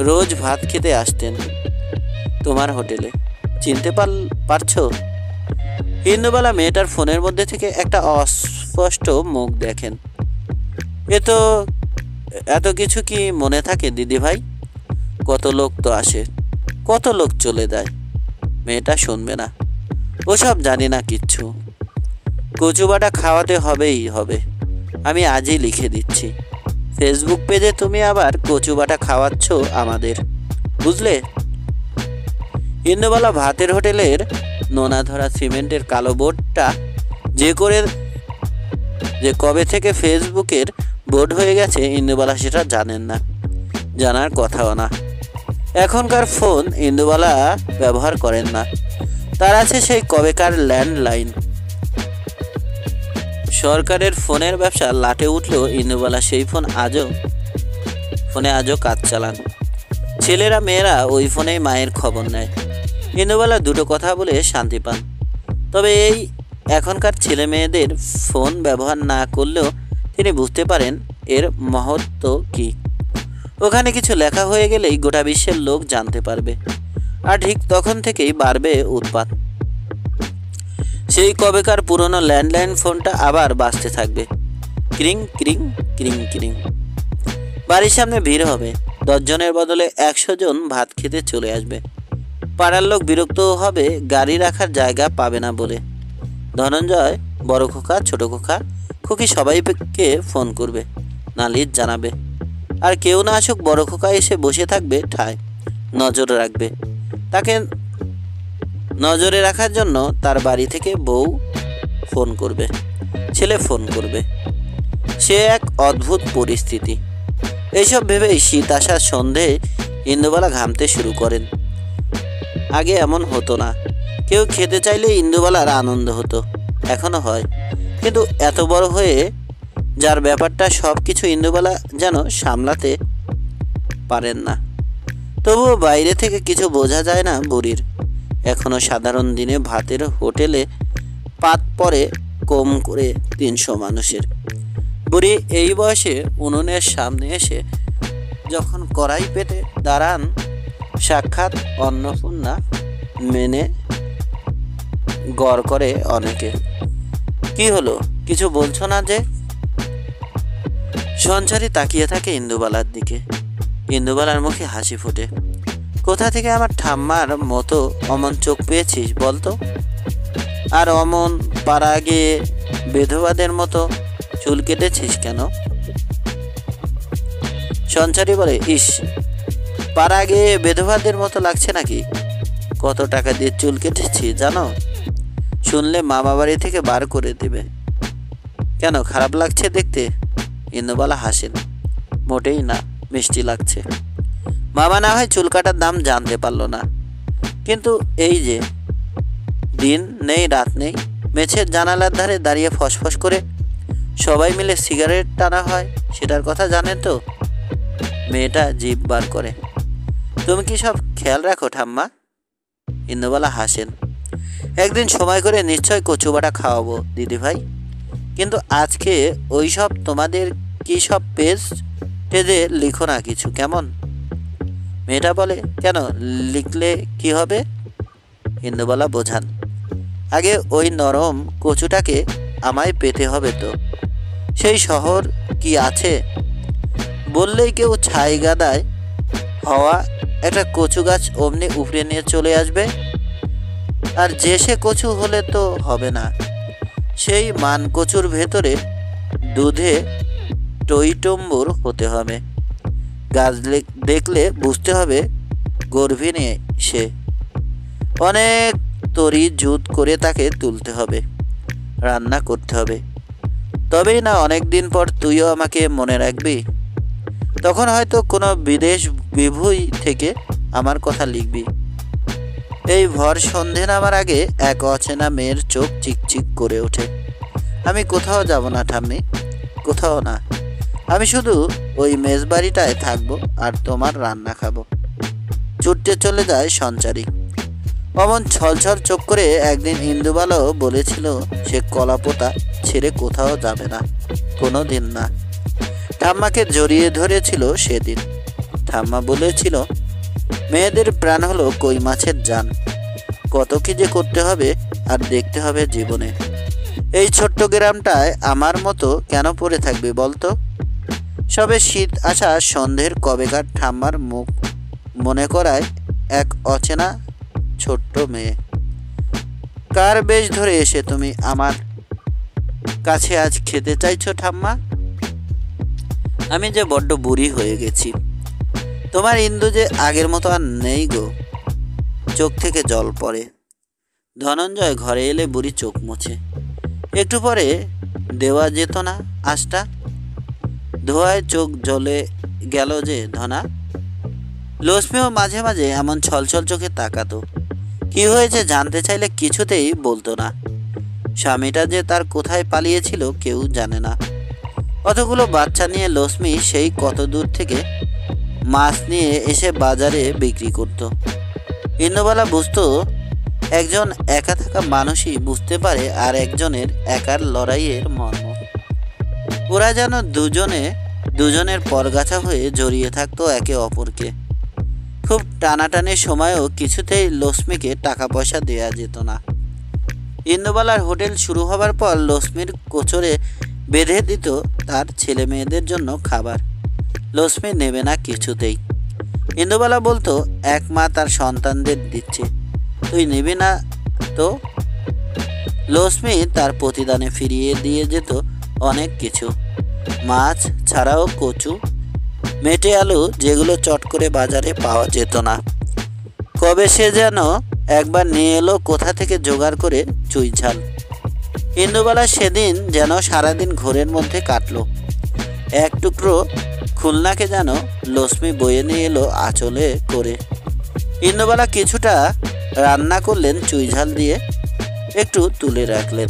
রোজ ভাত খেতে আসতেন তোমার হোটেলে, চিনতে পারছো? ইন্দুবালা মেয়েটার ফোনের মধ্যে থেকে একটা অস্পষ্ট মুখ দেখেন। এত কিছু কি মনে থাকে দিদি ভাই? কত লোক তো আসে, কত লোক চলে যায়। মেয়েটা শুনবে না। ওসব জানি না কিচ্ছু। কচু বাটা খাওয়াতে হবে। আমি আজই লিখে দিচ্ছি। ফেসবুক পেজে তুমি আবার কচু বাটা খাওয়াচ্ছ আমাদের, বুঝলে? ইন্দুবালা ভাতের হোটেলের নোনা ধরা সিমেন্টের কালো বোর্ডটা যে কবে থেকে ফেসবুকের বোর্ড হয়ে গেছে ইন্দুবালা সেটা জানেন না, জানার কথাও না। এখনকার ফোন ইন্দুবালা ব্যবহার করেন না। তার আছে সেই কবেকার ল্যান্ডলাইন। সরকারের ফোনের ব্যবসা লাটে উঠলেও ইন্দুবালা সেই ফোনে আজও কাজ চালান। ছেলেরা মেয়েরা ওই ফোনেই মায়ের খবর নেয়। ইন্দুবালা দুটো কথা বলে শান্তি পান। তবে এই এখনকার ছেলে মেয়েদের ফোন ব্যবহার না করলেও তিনি বুঝতে পারেন এর মহত্ব কী। ওখানে কিছু লেখা হয়ে গেলেই গোটা বিশ্বের লোক জানতে পারবে, আর ঠিক তখন থেকেই বাড়বে উৎপাত। সেই কবেকার পুরনো ল্যান্ডলাইন ফোনটা আবার বাজতে থাকবে, ক্রিং ক্রিং ক্রিং ক্রিং। বাড়ির সামনে ভিড় হবে। 10 জনের বদলে 100 জন ভাত খেতে চলে আসবে। পাড়ার লোক বিরক্ত হবে গাড়ি রাখার জায়গা পাবে না বলে। ধনঞ্জয় বড় খোকা, ছোট খোকা, খুকি সবাইকে ফোন করবে, নালিশ জানাবে। আর কেউ না আসুক, বড় খোকা এসে বসে থাকবে ঠায়, নজর রাখবে। তাকে নজরে রাখার জন্য তার বাড়ি থেকে বউ ফোন করবে, ছেলে ফোন করবে। সে এক অদ্ভুত পরিস্থিতি। এইসব ভেবেই শীত আসার সন্ধে ইন্দুবালা ঘামতে শুরু করেন। আগে এমন হতো না। কেউ খেতে চাইলে ইন্দুবালার আনন্দ হতো, এখনো হয়। কিন্তু এত বড় হয়ে যার ব্যাপারটা সব কিছু ইন্দুবালা যেন সামলাতে পারেন না। তবুও বাইরে থেকে কিছু বোঝা যায় না বুড়ির। এখনো সাধারণ দিনে ভাতের হোটেলে পাত পড়ে কম করে 300 মানুষের। বুড়ি এই বয়সে উনুনের সামনে এসে যখন কড়াই পেতে দাঁড়ান, সাক্ষাৎ অন্নপূর্ণা মেনে গড় করে অনেকে। কি হলো, কিছু বলছো না যে? সঞ্চারী তাকিয়ে থাকে ইন্দুবালার দিকে। ইন্দুবালার মুখে হাসি ফোটে। কোথা থেকে আমার ঠাম্মার মতো অমন চোখ পেয়েছিস বলতো? আর অমন পাড়া গিয়ে বেধবাদের মতো চুল কেটেছিস কেন? সঞ্চারী বলে, ইস, পাড়া গিয়ে বেধবাদের মতো লাগছে নাকি? কত টাকা দিয়ে চুল কেটেছি জানো? শুনলে মামা বাড়ি থেকে বার করে দেবে। কেন, খারাপ লাগছে দেখতে? ইন্দুবালা হাসেন। মোটেই না, মিষ্টি লাগছে। মামা না হয় চুল কাটার দাম জানতে পারল না, কিন্তু এই যে দিন নেই রাত নেই মেঝের জানালার ধারে দাঁড়িয়ে ফসফস করে সবাই মিলে সিগারেট টানা হয়, সেটার কথা জানেন তো? মেয়েটা জিভ বার করে। তুমি কি সব খেয়াল রাখো ঠাম্মা? ইন্দুবালা হাসেন। একদিন সময় করে নিশ্চয় কচু বাটা খাওয়াবো দিদিভাই, কিন্তু আজকে ওই সব তোমাদের কি সব পেজ টেজে লিখো না কিছু, কেমন? মেয়েটা বলে, কেন, লিখলে কি হবে? ইন্দুবালা বোঝান। আগে ওই নরম কচুটাকে আমায় পেতে হবে তো। সেই শহর কি আছে? বললেই কেউ ছাই গাদায় হওয়া একটা কচু গাছ অমনি উপড়ে নিয়ে চলে আসবে, আর যে সে কচু হলে তো হবে না। সেই মান কচুর ভেতরে দুধে টইটম্বুর হতে হবে। গাছ দেখলে বুঝতে হবে গর্ভিণী সে। অনেক তরি জুত করে তাকে তুলতে হবে, রান্না করতে হবে। তবেই না অনেক দিন পর তুইও আমাকে মনে রাখবি। তখন হয়তো কোনো বিদেশ বিভুঁই থেকে আমার কথা লিখবি। এই ভর সন্ধে নামার আগে এক অচেনা মেয়ের চোখ চিকচিক করে ওঠে। আমি কোথাও যাব না ঠাম্মি, কোথাও না। আমি শুধু ওই মেজবাড়িটায় থাকবো আর তোমার রান্না খাবো। ছুটতে চলে যায় সঞ্চারী। অমন ছলছল চোখ করে একদিন ইন্দুবালাও বলেছিল সে কলাপোতা ছেড়ে কোথাও যাবে না, কোনো দিন না। ঠাম্মাকে জড়িয়ে ধরেছিল সেদিন। ঠাম্মা বলেছিল, মেয়েদের প্রাণ হলো কই মাছের জান। কত কি যে করতে হবে আর দেখতে হবে জীবনে। এই ছোট্ট গ্রামটায় আমার মতো কেন পড়ে থাকবে বলতো? সবে শীত আসা সন্ধ্যের কবেকার ঠাম্মার মুখ মনে করায় এক অচেনা ছোট্ট মেয়ে। কার বেশ ধরে এসে তুমি আমার কাছে আজ খেতে চাইছো ঠাম্মা? আমি যে বড্ড বুড়ি হয়ে গেছি। তোমার ইন্দু যে আগের মতো আর নেই গো। চোখ থেকে জল পড়ে। ধনঞ্জয় ঘরে এলে বুড়ি চোখ মুছে। একটু পরে দেওয়া যেত না আঁচটা? ধোয়ায় চোখ জ্বলে গেল যে ধনা। লক্ষ্মীও মাঝে মাঝে এমন ছলছল চোখে তাকাতো। কি হয়েছে জানতে চাইলে কিছুতেই বলতো না। স্বামীটা যে তার কোথায় পালিয়েছিল কেউ জানে না। কতগুলো বাচ্চা নিয়ে লক্ষ্মী সেই কত দূর থেকে মাছ নিয়ে এসে বাজারে বিক্রি করত। ইন্দুবালা বুঝতো একজন একা থাকা মানুষই বুঝতে পারে আর একজনের একার লড়াইয়ের মর্ম। ওরা যেন দুজনের পরগাছা হয়ে জড়িয়ে থাকতো একে অপরকে। খুব টানাটানির সময়ও কিছুতেই লক্ষ্মীকে টাকা পয়সা দেয়া যেত না। ইন্দুবালার হোটেল শুরু হবার পর লক্ষ্মীর কোচরে বেঁধে দিত তার ছেলে মেয়েদের জন্য খাবার। লক্ষ্মী নেবে না কিছুতেই। ইন্দুবালা বলতো, এক মা তার সন্তানদের দিচ্ছে, তুই নেবে না তো? লক্ষ্মী তার প্রতিদানে ফিরিয়ে দিয়ে যেত অনেক কিছু। মাছ ছাড়াও কচু, মেটে আলু, যেগুলো চট করে বাজারে পাওয়া যেত না। কবে সে যেন একবার নিয়ে এলো কোথা থেকে জোগাড় করে চুই ঝাল। ইন্দুবালা সেদিন যেন সারাদিন ঘোরের মধ্যে কাটলো। এক টুকরো খুলনাকে যেন লক্ষ্মী বয়ে নিয়ে এলো আঁচলে করে। ইন্দুবালা কিছুটা রান্না করলেন চুই ঝাল দিয়ে, একটু তুলে রাখলেন,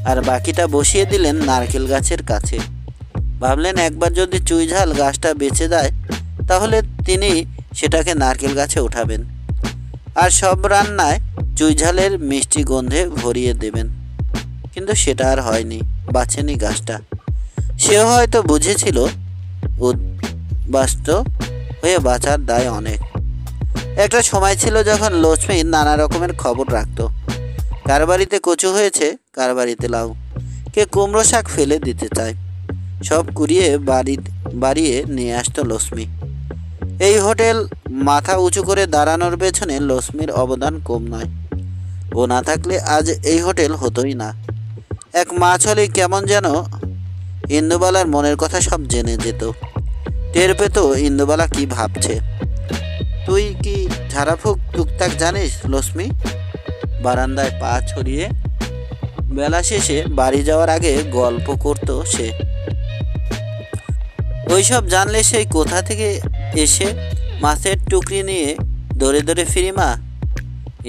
আর বাকিটা বসিয়ে দিলেন নারকেল গাছের কাছে। ভাবলেন একবার যদি চুই ঝাল গাছটা বেঁচে যায় তাহলে তিনি সেটাকে নারকেল গাছে উঠাবেন আর সব রান্নায় চুই ঝালের মিষ্টি গন্ধে ভরিয়ে দেবেন। কিন্তু সেটা আর হয়নি, বাঁচেনি গাছটা। সেও হয়তো বুঝেছিল উদ্বাস্ত হয়ে বাঁচার দায় অনেক। একটা সময় ছিল যখন লক্ষ্মী নানা রকমের খবর রাখত। কার বাড়িতে কচু হয়েছে, কার বাড়িতে লাউ, কে কুমড়ো শাক ফেলে দিতে চায়, সব কুড়িয়ে বাড়িয়ে নিয়ে আসতো লক্ষ্মী। এই হোটেল মাথা উঁচু করে দাঁড়ানোর পেছনে লক্ষ্মীর অবদান কম নয়। ও না থাকলে আজ এই হোটেল হতোই না। এক মাছ হলেই কেমন যেন ইন্দুবালার মনের কথা সব জেনে যেত। টের পেত ইন্দুবালা কি ভাবছে। তুই কি ঝাড়াফুঁক টুকটাক জানিস লক্ষ্মী? বারান্দায় পা ছড়িয়ে বেলা শেষে বাড়ি যাওয়ার আগে গল্প করতো সে। ওইসব জানলে সেই কোথা থেকে এসে মাছের টুকরি নিয়ে দৌড়ে দৌড়ে ফিরি মা।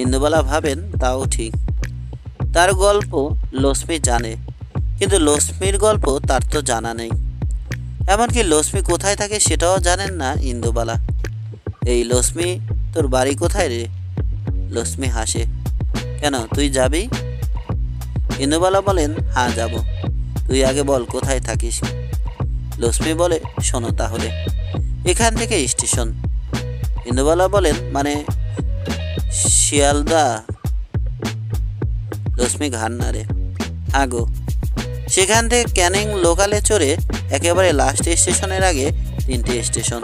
ইন্দুবালা ভাবেন তাও ঠিক, তার গল্প লক্ষ্মী জানে, কিন্তু লক্ষ্মীর গল্প তার তো জানা নেই। এমনকি লক্ষ্মী কোথায় থাকে সেটাও জানেন না ইন্দুবালা। এই লক্ষ্মী, তোর বাড়ি কোথায় রে? লক্ষ্মী হাসে। কেন, তুই যাবি? ইন্দুবালা বলেন, হ্যাঁ যাব। তুই আগে বল কোথায় থাকিস। লক্ষ্মী বলে, শোনো তাহলে, এখান থেকে স্টেশন। ইন্দুবালা বলেন, মানে শিয়ালদা? লক্ষ্মী ঘাড় নাড়ে। আগো, সেখান থেকে ক্যানিং লোকালে চড়ে একেবারে লাস্ট স্টেশনের আগে 3টে স্টেশন,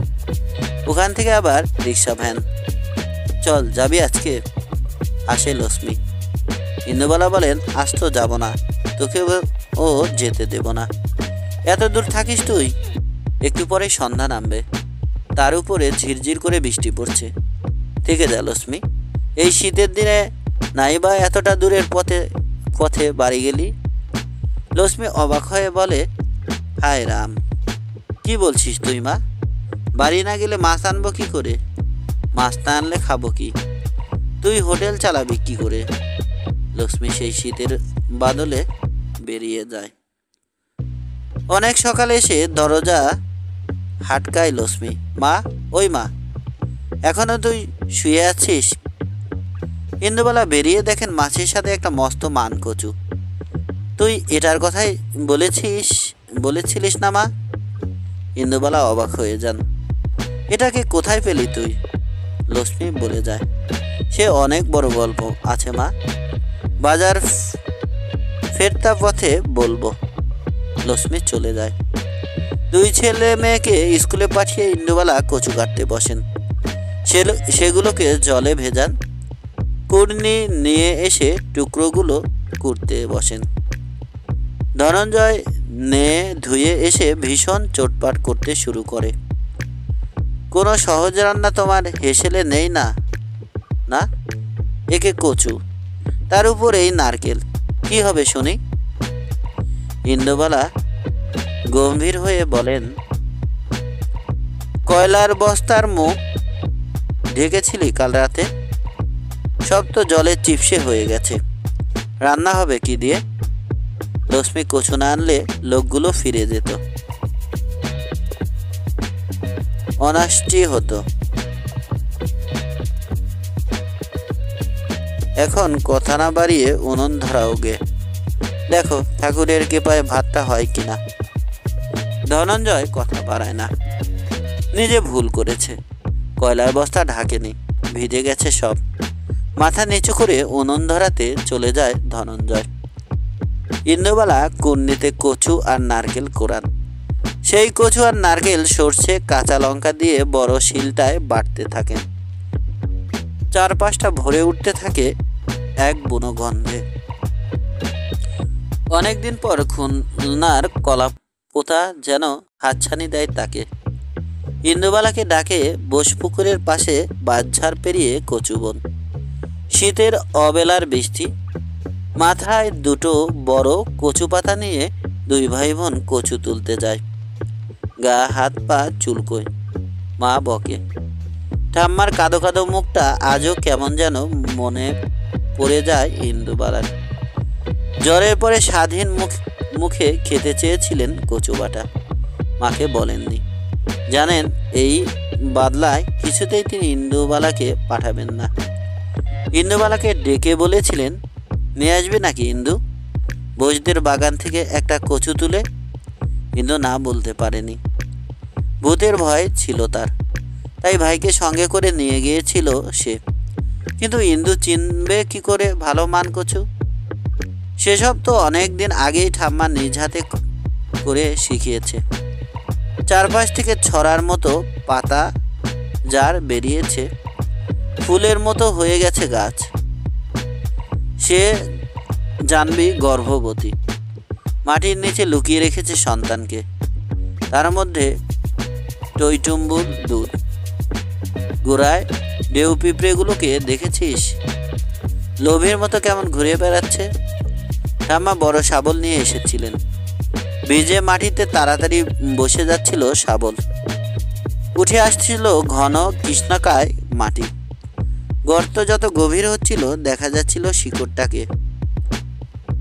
ওখান থেকে আবার রিক্সা ভ্যান। চল, যাবি আজকে? আসে লক্ষ্মী। ইন্দুবালা বলেন, আজ তো যাব না, তোকে ও যেতে দেব না। এত দূর থাকিস তুই? একটু পরে সন্ধ্যা নামবে, তার উপরে ঝিরঝির করে বৃষ্টি পড়ছে। থেকে যা লক্ষ্মী, এই শীতের দিনে নাইবা এতটা দূরের পথে বাড়ি গেলি। লক্ষ্মী অবাক হয়ে বলে, হায় রাম, কি বলছিস তুই মা? বাড়ি না গেলে মাছ আনবো কি করে? মাছ না আনলে খাবো কি? তুই হোটেল চালাবি কি করে? লক্ষ্মী সেই শীতের বাদলে বেরিয়ে যায়। অনেক সকালে এসে দরজা হাটকায় লক্ষ্মী। মা, ওই মা, এখনো তুই শুয়ে আছিস? ইন্দুবালা বেরিয়ে দেখেন মাছের সাথে একটা মস্ত মান কচু। তুই এটার কথাই বলেছিলিস না মা? ইন্দুবালা অবাক হয়ে যান। এটাকে কোথায় পেলি তুই? লক্ষ্মী বলে যায়, সে অনেক বড় গল্প আছে মা, বাজার ফেরতা পথে বলবো। লক্ষ্মী চলে যায়। 2 ছেলে মেয়েকে স্কুলে পাঠিয়ে ইন্দুবালা কচু কাটতে বসেন। সেগুলোকে জলে ভেজান, কুড়নি নিয়ে এসে টুকরোগুলো কুটতে বসেন। ধনঞ্জয় ধুয়ে এসে ভীষণ চোটপাট করতে শুরু করে। কোনো সহজ রান্না তোমার হেসেলে নেই না? না, একে কচু, তার উপর এই নারকেল, কি হবে শুনি? ইন্দুবালা গম্ভীর হয়ে বলেন, কয়লার বস্তার মুখ ঢেকেছিলি কাল রাতে? সব তো জলে চিপসে হয়ে গেছে, রান্না হবে কি দিয়ে? লক্ষ্মী কচু না আনলে লোকগুলো ফিরে যেত, অনাষ্টি হতো। এখন কথা না বাড়িয়ে উনুন ধরাও গে, দেখো ঠাকুরের কৃপায় ভাতটা হয় কিনা। ধনঞ্জয় কথা বাড়ায় না, নিজে ভুল করেছে, কয়লার বস্তা ঢাকেনি, ভিজে গেছে সব। মাথা নিচু করে উনুন ধরাতে চলে যায় ধনঞ্জয়। ইন্দুবালা কুন্নিতে কচু আর নারকেল কোরান। সেই কচু আর নারকেল সর্ষে কাঁচা লঙ্কা দিয়ে বড় শিলটায় বাটতে থাকেন। চারপাশটা ভরে উঠতে থাকে এক বুনো গন্ধে। অনেকদিন পর খুলনার কলাপোতা যেন হাতছানি দেয় তাকে। ইন্দুবালাকে ডাকে বোসপুকুরের পাশে বাঁশঝাড় পেরিয়ে কচুবন। শীতের অবেলার বৃষ্টি, মাথায় 2টো বড় কচু পাতা নিয়ে 2 ভাই বোন কচু তুলতে যায়। গা হাত পা চুলকোয়, মা বকে। ঠাম্মার কাদো কাদো মুখটা আজও কেমন যেন মনে পড়ে যায় ইন্দুবালার। জ্বরের পরে স্বাধীন মুখে খেতে চেয়েছিলেন কচু বাটা, মাকে বলেননি। জানেন এই বাদলায় কিছুতেই তিনি ইন্দুবালাকে পাঠাবেন না। ইন্দুবালাকে ডেকে বলেছিলেন, নিয়ে আসবে নাকি ইন্দু, ভোজদের বাগান থেকে একটা কচু তুলে? ইন্দু না বলতে পারেনি, ভূতের ভয় ছিল তার, তাই ভাইকে সঙ্গে করে নিয়ে গিয়েছিল সে। কিন্তু ইন্দু চিনবে কি করে ভালো মান কচু? সেসব তো অনেক দিন আগেই ঠাম্মা নিজ হাতে করে শিখিয়েছে। চারপাশ থেকে ছড়ার মতো পাতা যার বেরিয়েছে, ফুলের মতো হয়ে গেছে গাছ। সে জানবি গর্ভবতী, মাটির নিচে লুকিয়ে রেখেছে সন্তানকে, তার মধ্যে টইটুম্বুর দুধ, গোড়ায় ঢেউ পিঁপড়েগুলোকে দেখেছিস? লোভের মতো কেমন ঘুরে বেড়াচ্ছে। ঠাম্মা বড় শাবল নিয়ে এসেছিলেন। ভিজে মাটিতে তাড়াতাড়ি বসে যাচ্ছিল শাবল। উঠে আসছিল ঘন কৃষ্ণকায় মাটি। গর্ত যত গভীর হচ্ছিল দেখা যাচ্ছিল শিকড়টাকে,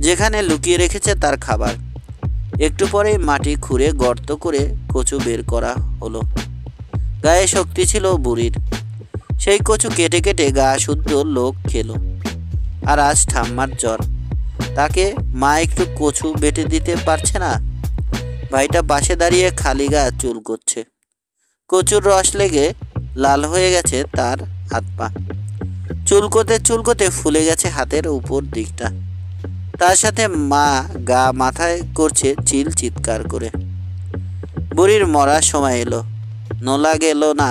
যেখানে লুকিয়ে রেখেছে তার খাবার। একটু পরেই মাটি খুঁড়ে গর্ত করে কচু বের করা হলো। গায়ে শক্তি ছিল বুড়ির। সেই কচু কেটে কেটে গা শুদ্ধ লোক খেলো। আর আজ ঠাম্মার জ্বর, তাকে মা একটু কচু বেটে দিতে পারছে না। ভাইটা পাশে দাঁড়িয়ে খালি গা চুল করছে। কচুর রস লেগে লাল হয়ে গেছে তার হাত পা। চুলকোতে চুলকোতে ফুলে গেছে হাতের উপর দিকটা। তার সাথে মা গা মাথায় করছে চিল চিৎকার করে। বুড়ির মরার সময় এলো, নোলা গেল না।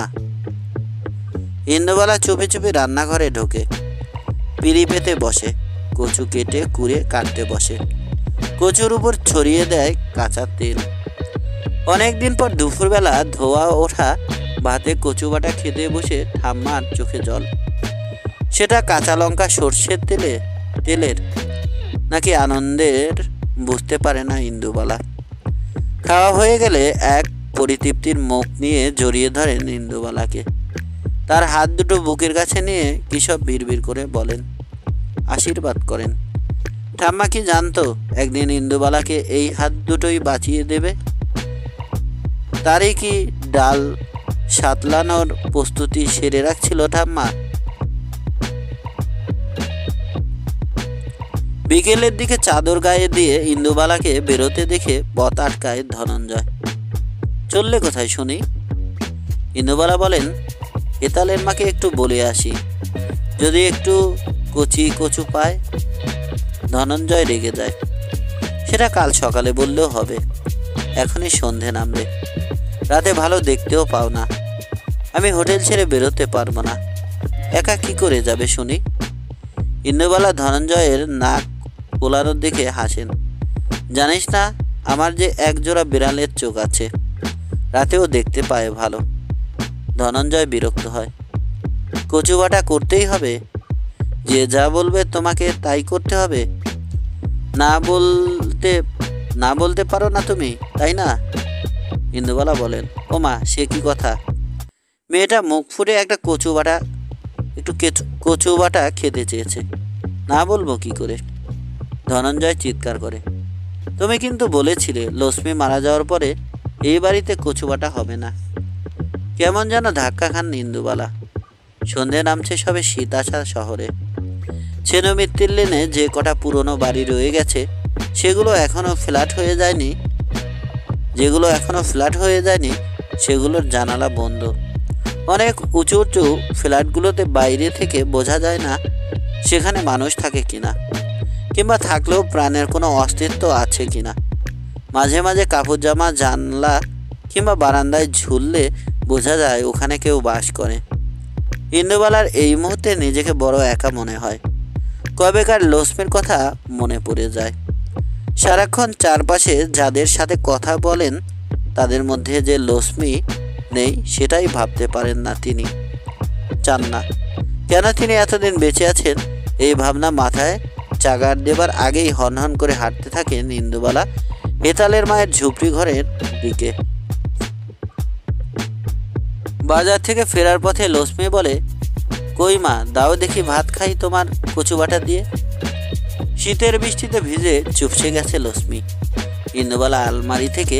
ইন্দুবালা চুপি চুপি রান্নাঘরে ঢোকে, পিঁড়ি পেতে বসে, কচু কেটে কুড়ে কাটতে বসে। কচুর উপর ছড়িয়ে দেয় কাঁচা তেল। অনেকদিন পর দুপুরবেলা ধোয়া ওঠা ভাতে কচু বাটা খেতে বসে ঠাম্মার চোখে জল। সেটা কাঁচা লঙ্কা সর্ষের তেলের নাকি আনন্দের বুঝতে পারে না ইন্দুবালা। খাওয়া হয়ে গেলে এক পরিতৃপ্তির মুখ নিয়ে জড়িয়ে ধরেন ইন্দুবালাকে। তার হাত দুটো বুকের কাছে নিয়ে কিসব বিড়বিড় করে বলেন, আশীর্বাদ করেন। ঠাম্মা কি জানতো একদিন ইন্দুবালাকে এই হাত দুটোই বাঁচিয়ে দেবে? তারই কি ডাল সাতলানোর প্রস্তুতি সেরে রাখছিল ঠাম্মা। বিকেলের দিকে চাদর গায়ে দিয়ে ইন্দুবালাকে বেরোতে দেখে পথ আটকায় ধনঞ্জয়। চললে কোথায় শুনি? ইন্দুবালা বলেন, হেতালের মাকে একটু বলে আসি, যদি একটু কচু পায়। ধনঞ্জয় রেগে যায়। সেটা কাল সকালে বললেও হবে, এখনই সন্ধে নামবে। রাতে ভালো দেখতেও পাও না। আমি হোটেল ছেড়ে বেরোতে পারবো না। একা কি করে যাবে শুনি? ইন্দুবালা ধনঞ্জয়ের নাক পোলানোর দিকে হাসেন। জানিস না আমার যে একজোড়া বিড়ালের চোখ আছে, রাতেও দেখতে পায় ভালো। ধনঞ্জয় বিরক্ত হয়। কচু বাটা করতেই হবে? যে যা বলবে তোমাকে তাই করতে হবে? না বলতে পারো না তুমি, তাই না? ইন্দুবালা বলেন, ও মা, সে কি কথা? মেয়েটা মুখ ফুটে একটু কচু বাটা খেতে চেয়েছে, না বলবো কি করে? ধনঞ্জয় চিৎকার করে, তুমি কিন্তু বলেছিলে লক্ষ্মী মারা যাওয়ার পরে এই বাড়িতে কচু বাটা হবে না। কেমন যেন ধাক্কা খান ইন্দুবালা। সন্ধে নামছে, সবে শীত আসা শহরে। ছেনমিত্তির লেনে যে কটা পুরনো বাড়ি রয়ে গেছে সেগুলো এখনো ফ্ল্যাট হয়ে যায়নি, সেগুলোর জানালা বন্ধ। অনেক উঁচু উঁচু ফ্ল্যাটগুলোতে বাইরে থেকে বোঝা যায় না সেখানে মানুষ থাকে কিনা, কিংবা থাকলেও প্রাণের কোনো অস্তিত্ব আছে কিনা। মাঝে মাঝে কাপড় জামা জানলা কিংবা বারান্দায় ঝুললে বোঝা যায় ওখানে কেউ বাস করে। ইন্দুবালার এই মুহূর্তে নিজেকে বড় একা মনে হয়। কবেকার লক্ষ্মীর কথা মনে পড়ে যায়। সারাক্ষণ চারপাশে যাদের সাথে কথা বলেন তাদের মধ্যে যে লক্ষ্মী নেই সেটাই ভাবতে পারেন না, তিনি চান না। কেন তিনি এতদিন বেঁচে আছেন এই ভাবনা মাথায় চাগার দেবার আগেই হনহন করে হাঁটতে থাকেন ইন্দুবালা হেতালের মায়ের ঝুপড়ি ঘরের দিকে। বাজার থেকে ফেরার পথে লক্ষ্মী বলে, কই মা, দাও দেখি ভাত খাই তোমার কচু বাটা দিয়ে। শীতের বৃষ্টিতে ভিজে চুপসে গেছে লক্ষ্মী। ইন্দুবালা আলমারি থেকে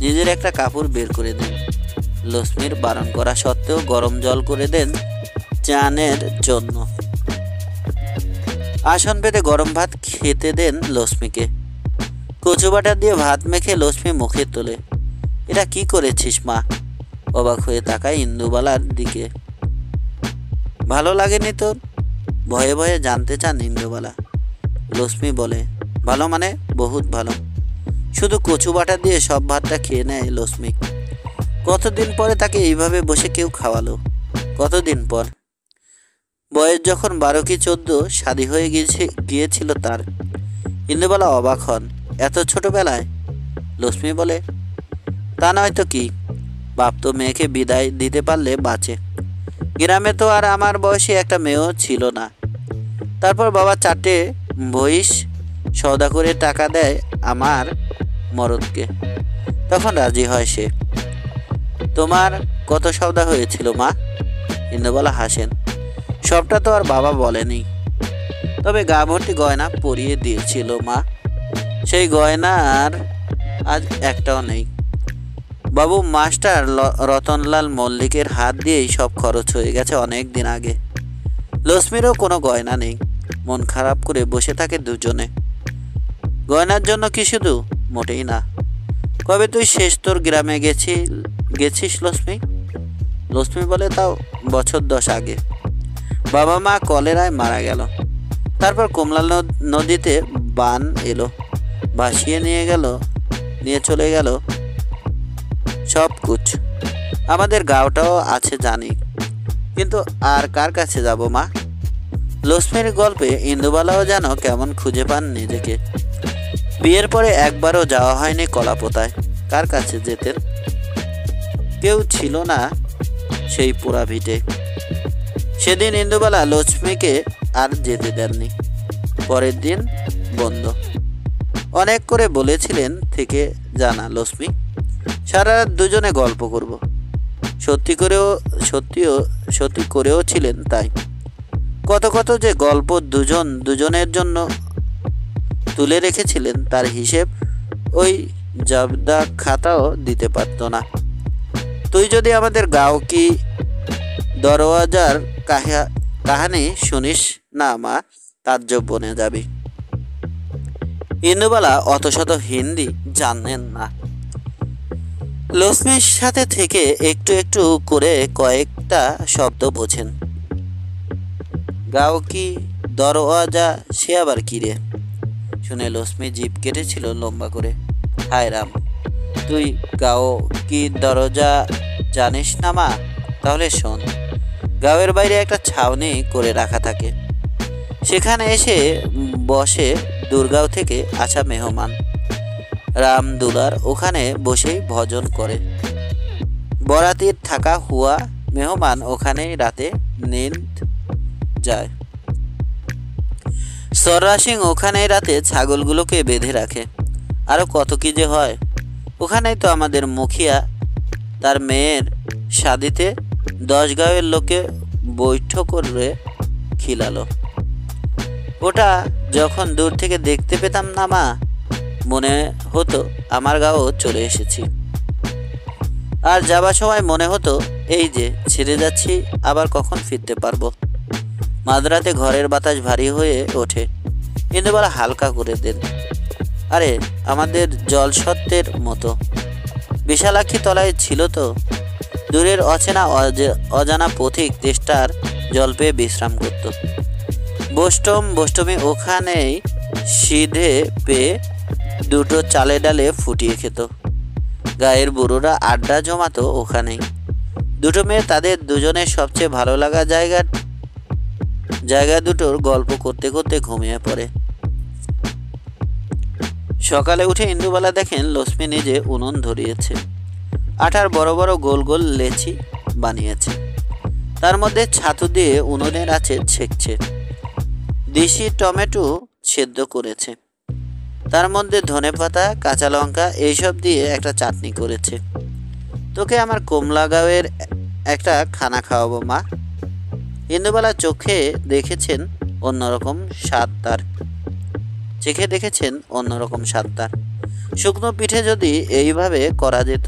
নিজের একটা কাপড় বের করে দেন। লক্ষ্মীর বারণ করা সত্ত্বেও গরম জল করে দেন চানের জন্য। আসন পেতে গরম ভাত খেতে দেন লক্ষ্মীকে। কচু বাটা দিয়ে ভাত মেখে লক্ষ্মী মুখে তোলে। এটা কি করেছিস মা? অবাক হয়ে তাকায় ইন্দুবালার দিকে। ভালো লাগেনি তোর? ভয়ে ভয়ে জানতে চান ইন্দুবালা। লক্ষ্মী বলে, ভালো মানে বহুত ভালো। শুধু কচু বাটা দিয়ে সব ভাতটা খেয়ে নেয় লক্ষ্মী। কতদিন পরে তাকে এইভাবে বসে কেউ খাওয়ালো, কতদিন পর। বয়স যখন 12 কি 14 শাদী হয়ে গিয়েছিল তার। ইন্দুবালা অবাক হন, এত ছোটবেলায়? লক্ষ্মী বলে, তা নয় তো কি, বাপ তো মেয়েকে বিদায় দিতে পারলে বাঁচে, গ্রামে তো আর আমার বয়সী একটা মেয়েও ছিল না। তারপর বাবা 4টে মহিষ সওদা করে টাকা দেয় আমার মরদকে। তখন রাজি হয় সে। তোমার কত সওদা হয়েছিল মা? ইন্দুবালা হাসেন। সবটা তো আর বাবা বলেনি, তবে গা ভর্তি গয়না পরিয়ে দিয়েছিল মা। সেই গয়নার আজ একটাও নেই। বাবু মাস্টার রতনলাল মল্লিকের হাত দিয়েই সব খরচ হয়ে গেছে অনেক দিন আগে। লক্ষ্মীরও কোনো গয়না নেই। মন খারাপ করে বসে থাকে দুজনে। গয়নার জন্য কি শুধু? মোটেই না। কবে তুই শেষ তোর গ্রামে গেছিস লক্ষ্মী? লক্ষ্মী বলে তাও বছর 10 আগে। বাবা মা কলেরায় মারা গেল। তারপর কমলা নদীতে বান এলো, ভাসিয়ে নিয়ে চলে গেল সব কুছ। আমাদের গাঁওটাও আছে জানি, কিন্তু আর কার কাছে যাব মা? লক্ষ্মীর গল্পে ইন্দুবালাও যেন কেমন খুঁজে পান নিজেকে। বিয়ের পরে একবারও যাওয়া হয়নি কলাপোতায়। কার কাছে যেতেন? কেউ ছিল না সেই পোড়া ভিটে। সেদিন ইন্দুবালা লক্ষ্মীকে আর যেতে দেননি। পরের দিন বন্ধ। অনেক করে বলেছিলেন থেকে জানা লক্ষ্মী, সারা রাত দুজনে গল্প করব। সত্যি করেও ছিলেন তাই। কত কত যে গল্প দুজনের জন্য তুলে রেখেছিলেন, তার হিসেব ওই জাবদা খাতাও দিতে পারত না। তুই যদি আমাদের গাঁও কি দরওয়াজার কাহানি শুনিস না মা, তাজ্জব বনে যাবি। ইন্দুবালা অত শত হিন্দি জানেন না। লক্ষ্মীর সাথে থেকে একটু একটু করে কয়েকটা শব্দ বোঝেন। গাঁও কি দরওয়াজা সে আবার কি রে? শুনে লক্ষ্মী জিভ কেটেছিল লম্বা করে। হায় রাম, তুই গাঁও কি দরজা জানিস না মা? তাহলে শোন। গাঁয়ের বাইরে একটা ছাউনি করে রাখা থাকে। সেখানে এসে বসে দুর্গাঁও থেকে আসা মেহমান। রাম দুলার ওখানে বসেই ভজন করে। বরাতির থাকা হুয়া মেহমান ওখানেই রাতে নিন্দ যায়। সররা সিং ওখানেই রাতে ছাগলগুলোকে বেঁধে রাখে। আরও কত কি যে হয়। ওখানেই তো আমাদের মুখিয়া তার মেয়ের শাদিতে 10 গাঁয়ের লোকে বৈঠক করে খিলালো। ওটা যখন দূর থেকে দেখতে পেতাম না মা, মনে হতো আমার গাঁও চলে এসেছি। আর যাবার সময় মনে হতো এই যে ছেড়ে যাচ্ছি, আবার কখন ফিরতে পারবো। মাঝরাতে ঘরের বাতাস ভারী হয়ে ওঠে। ইন্দুবালা হালকা করে দেন। আরে আমাদের জলসত্ত্বের মতো বিশালাক্ষী তলায় ছিল তো। দূরের অচেনা অজানা পথিক তেষ্টার জল পেয়ে বিশ্রাম করত। বষ্টমী ওখানেই সিধে পেয়ে দুটো চালে ডালে ফুটিয়ে খেত। গায়ের বুড়োরা আড্ডা জমাতো ওখানেই। দুটো মেয়ে তাদের দুজনের সবচেয়ে ভালো লাগা জায়গা দুটোর গল্প করতে করতে ঘুমিয়ে পড়ে। সকালে উঠে ইন্দুবালা দেখেন লক্ষ্মী নিজে উনুন ধরিয়েছে। আটার বড় বড় গোল গোল লেচি বানিয়েছে। তার মধ্যে ছাতু দিয়ে উনুনের আঁচে ছেঁকছে। দেশি টমেটো সেদ্ধ করেছে। তার মধ্যে ধনেপাতা, কাঁচা লঙ্কা এইসব দিয়ে একটা চাটনি করেছে। তোকে আমার কমলা গাঁয়ের একটা খানা খাওয়াবো মা। ইন্দুবালা চেখে দেখেছেন অন্যরকম স্বাদ তার। শুকনো পিঠে যদি এইভাবে করা যেত,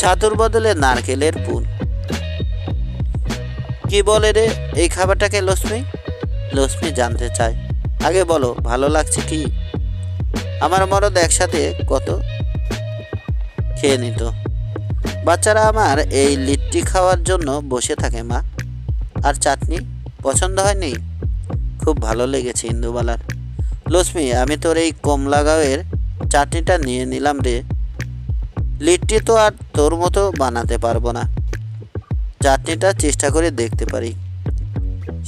ছাতুর বদলে নারকেলের পুর। কি বলে রে এই খাবারটাকে লক্ষ্মী? লক্ষ্মী জানতে চায়। আগে বলো ভালো লাগছে কি? আমার মরদ একসাথে কত খেয়ে নিত। বাচ্চারা আমার এই লিট্টি খাওয়ার জন্য বসে থাকে মা। আর চাটনি পছন্দ হয়নি? খুব ভালো লেগেছে ইন্দুবালার। লক্ষ্মী, আমি তোর এই কমলা গাঁয়ের চাটনিটা নিয়ে নিলাম রে। লিট্টি তো আর তোর মতো বানাতে পারবো না, চাটনিটা চেষ্টা করে দেখতে পারি।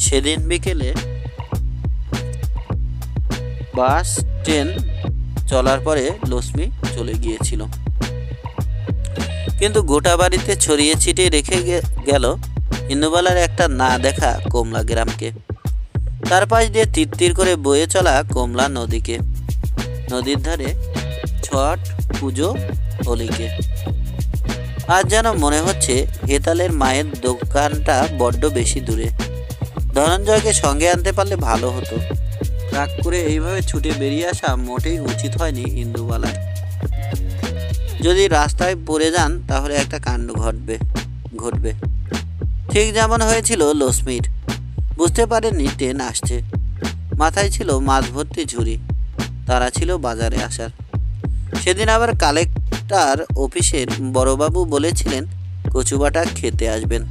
সেদিন বিকেলে বাস ট্রেন চলার পরে লক্ষ্মী চলে গিয়েছিল, কিন্তু গোটা বাড়িতে ছড়িয়ে ছিটিয়ে রেখে গেল ইন্দুবালার একটা না দেখা কমলা গ্রামকে, তার পাশ দিয়ে তিত্তির করে বয়ে চলা কমলা নদীকে, নদীর ধারে ছট পুজো হোলিকে। আজ যেন মনে হচ্ছে হেতালের মায়ের দোকানটা বড্ড বেশি দূরে। ধনঞ্জয়কে সঙ্গে আনতে পারলে ভালো হতো। রাগ করে এইভাবে ছুটে বেরিয়ে আসা মোটেই উচিত হয়নি ইন্দুবালার। যদি রাস্তায় পড়ে যান তাহলে একটা কাণ্ড ঘটবে। ঠিক যেমন হয়েছিল লক্ষ্মীর। বুঝতে পারেননি ট্রেন আসছে। মাথায় ছিল মাছ ভর্তি ঝুড়ি, তারা ছিল বাজারে আসার। সেদিন আবার কালেক্টর অফিসের বড়বাবু বলেছিলেন কচুবাটা খেতে আসবেন।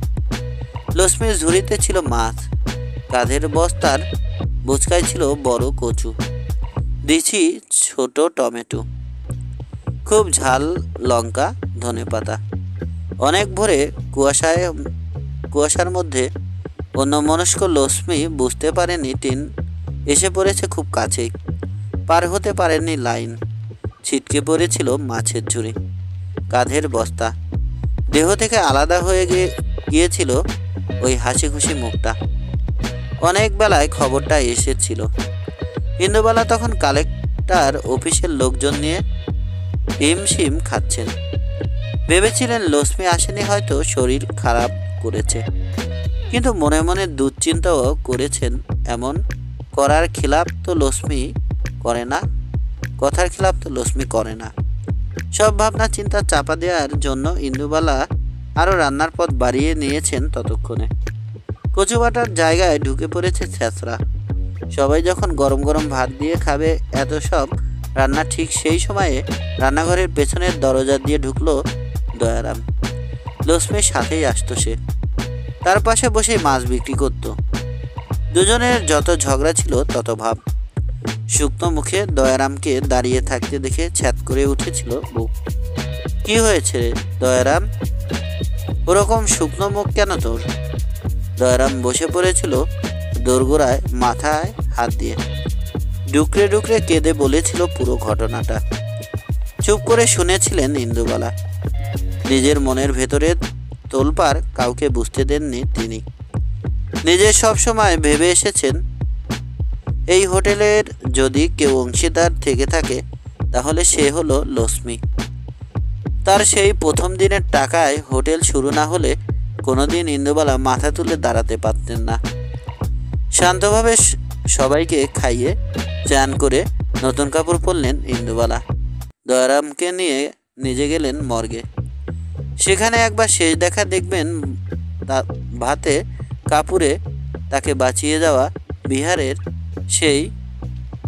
লক্ষ্মীর ঝুড়িতে ছিল মাছ, কাঁধের বস্তার বোচকায় ছিল বড় কচু, দিছি ছোট টমেটো, খুব ঝাল লঙ্কা, ধনেপাতা। অনেক ভোরে কুয়াশার মধ্যে অন্যমনস্ক লক্ষ্মী বুঝতে পারেনি ট্রেন এসে পড়েছে খুব কাছেই। পার হতে পারেননি লাইন। ছিটকে পড়েছিল মাছের ঝুড়ি, কাঁধের বস্তা। দেহ থেকে আলাদা হয়ে গিয়েছিল ওই হাসি খুশি মুখটা। অনেক বেলায় খবরটা এসেছিল। ইন্দুবালা তখন কালেক্টর অফিসের লোকজন নিয়ে হিমশিম খাচ্ছেন। ভেবেছিলেন লক্ষ্মী আসেনি, হয়তো শরীর খারাপ করেছে। কিন্তু মনে মনে দুশ্চিন্তাও করেছেন, এমন করার খিলাপ তো লক্ষ্মী করে না, কথার খিলাপ তো লক্ষ্মী করে না। সব ভাবনা চিন্তা চাপা দেওয়ার জন্য ইন্দুবালা আরও রান্নার পথ বাড়িয়ে নিয়েছেন। ততক্ষণে কচুবাটার জায়গায় ঢুকে পড়েছে ছেঁচড়া। সবাই যখন গরম গরম ভাত দিয়ে খাবে, এত সব রান্না ঠিক সেই সময়ে রান্নাঘরের পেছনের দরজা দিয়ে ঢুকলো দয়ারাম। লক্ষ্মীর সাথেই আসতো সে, তার পাশে বসে মাছ বিক্রি করত। দুজনের যত ঝগড়া ছিল তত ভাব। শুকনো মুখে দয়ারামকে দাঁড়িয়ে থাকতে দেখে ছ্যাদ করে উঠেছিল বুক। কি হয়েছে দয়ারাম, ওরকম শুকনো মুখ কেন তোর? দয়ারাম বসে পড়েছিল দোরগোড়ায়, মাথায় হাত দিয়ে ডুকরে ডুকরে কেঁদে বলেছিল পুরো ঘটনাটা। চুপ করে শুনেছিলেন ইন্দুবালা। নিজের মনের ভেতরে তোলপাড় কাউকে বুঝতে দেননি তিনি। নিজে সবসময় ভেবে এসেছেন এই হোটেলের যদি কেউ অংশীদার থেকে থাকে তাহলে সে হলো লক্ষ্মী। তার সেই প্রথম দিনের টাকায় হোটেল শুরু না হলে কোনোদিন ইন্দুবালা মাথা তুলে দাঁড়াতে পারতেন না। শান্তভাবে সবাইকে খাইয়ে চান করে নতুন কাপড় পরলেন ইন্দুবালা। দয়ারামকে নিয়ে নিজে গেলেন মর্গে। সেখানে একবার শেষ দেখা দেখবেন ভাতে কাপড়ে তাকে বাঁচিয়ে যাওয়া বিহারের সেই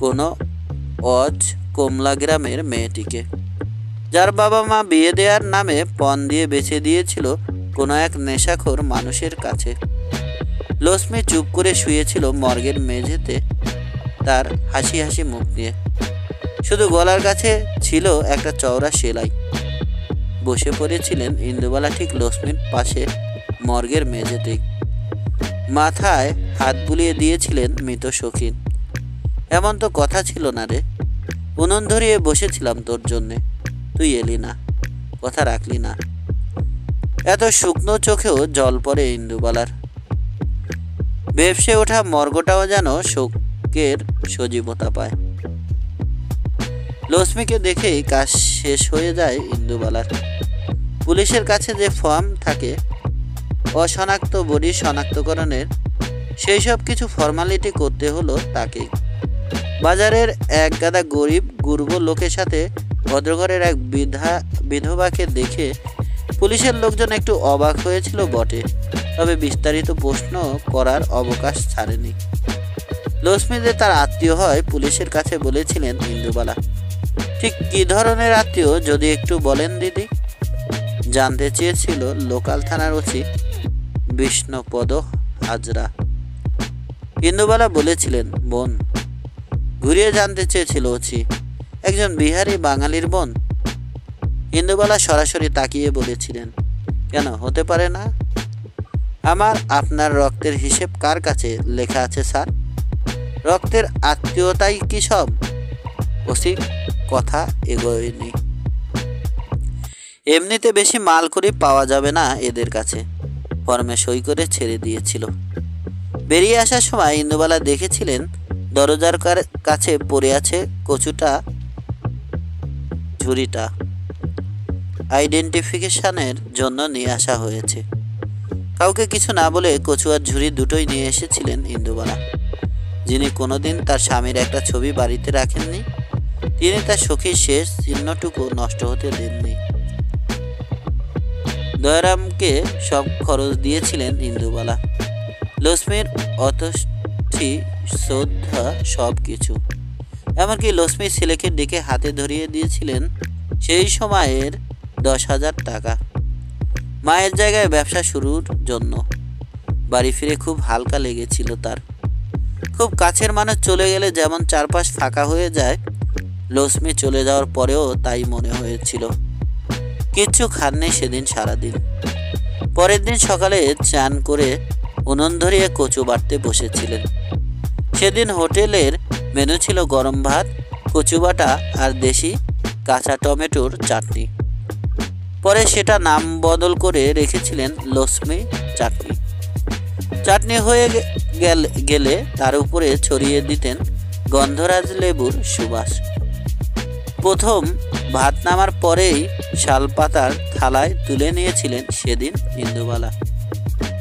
কোনো অজ কমলা গ্রামের মেয়েটিকে, যার বাবা মা বিয়ে দেওয়ার নামে পণ দিয়ে বেছে দিয়েছিল কোনো এক নেশাখোর মানুষের কাছে। লক্ষ্মী চুপ করে শুয়েছিল মর্গের মেঝেতে, তার হাসি হাসি মুখ নিয়ে। শুধু গলার কাছে ছিল একটা চওড়া সেলাই। বসে পড়েছিলেন ইন্দুবালা ঠিক লক্ষ্মীর পাশে মর্গের মেঝেতেই। মাথায় হাত বুলিয়ে দিয়েছিলেন মৃত শৌখিন। এমন তো কথা ছিল না রে, উনুন ধরিয়ে বসেছিলাম তোর জন্যে, তুই এলি না, কথা রাখলি না। এত শুকনো চোখেও জল পড়ে ইন্দুবালার। বেপসে ওঠা মর্গটাও যেন শোকের সজীবতা পায়। লক্ষ্মীকে দেখেই কাজ শেষ হয়ে যায় ইন্দুবালার। পুলিশের কাছে যে ফর্ম থাকে অশনাক্ত বডি শনাক্তকরণের, সেই সব কিছু ফর্মালিটি করতে হলো তাকেই। বাজারের এক গাদা গরিব গুরব লোকের সাথে ভদ্রঘরের এক বিধবাকে দেখে পুলিশের লোকজন একটু অবাক হয়েছিল বটে, তবে বিস্তারিত প্রশ্ন করার অবকাশ ছাড়েনি। লক্ষ্মী যে তার আত্মীয় হয় পুলিশের কাছে বলেছিলেন ইন্দুবালা। ঠিক কী ধরনের আত্মীয় যদি একটু বলেন দিদি? জানতে চেয়েছিল লোকাল থানার ওসি বিষ্ণুপদ হাজরা। ইন্দুবালা বলেছিলেন বোন। ঘুরিয়ে জানতে চেয়েছিল ওসি একজন বিহারি বাঙালির বোন। ইন্দুবালা সরাসরি তাকিয়ে বলেছিলেন কেন হতে পারে না? আমার আপনার রক্তের হিসেব কার কাছে লেখা আছে স্যার? রক্তের আত্মীয়তাই কি সব? ওসি কথা এগোয়নি। এমনিতে বেশি মাল করে পাওয়া যাবে না এদের কাছে। ফর্মে সই করে ছেড়ে দিয়েছিল। বেরিয়ে আসার সময় ইন্দুবালা দেখেছিলেন দরজার কাছে পড়ে আছে কচুটা ঝুড়িটা। আইডেন্টিফিকেশনের জন্য নিয়ে আসা হয়েছে। কাউকে কিছু না বলে কচু আর ঝুড়ি দুটোই নিয়ে এসেছিলেন ইন্দুবালা, যিনি কোনোদিন তার স্বামীর একটা ছবি বাড়িতে রাখেননি। তিনি তার সখীর শেষ চিহ্নটুকু নষ্ট হতে দেননি। দয়ারামকে সব খরচ দিয়েছিলেন ইন্দুবালা, লক্ষ্মীর অতস্থি শ্রদ্ধা সব কিছু। এমনকি লক্ষ্মীর ছেলেকে ডেকে হাতে ধরিয়ে দিয়েছিলেন সেই সময়ের 10,000 টাকা মায়ের জায়গায় ব্যবসা শুরুর জন্য। বাড়ি ফিরে খুব হালকা লেগেছিল তার। খুব কাছের মানুষ চলে গেলে যেমন চারপাশ ফাঁকা হয়ে যায়, লক্ষ্মী চলে যাওয়ার পরেও তাই মনে হয়েছিল। কিচ্ছু খাননি সেদিন সারাদিন। পরের দিন সকালে চান করে উনুন ধরিয়ে কচু বাটতে বসেছিলেন। সেদিন হোটেলের মেনু ছিল গরম ভাত, কচু বাটা আর দেশি কাঁচা টমেটোর চাটনি। পরে সেটা নাম বদল করে রেখেছিলেন লক্ষ্মী চাটনি। চাটনি হয়ে গেলে তার উপরে ছড়িয়ে দিতেন গন্ধরাজ লেবুর সুবাস। প্রথম ভাত নামার পরেই শালপাতার থালায় তুলে নিয়েছিলেন সেদিন ইন্দুবালা।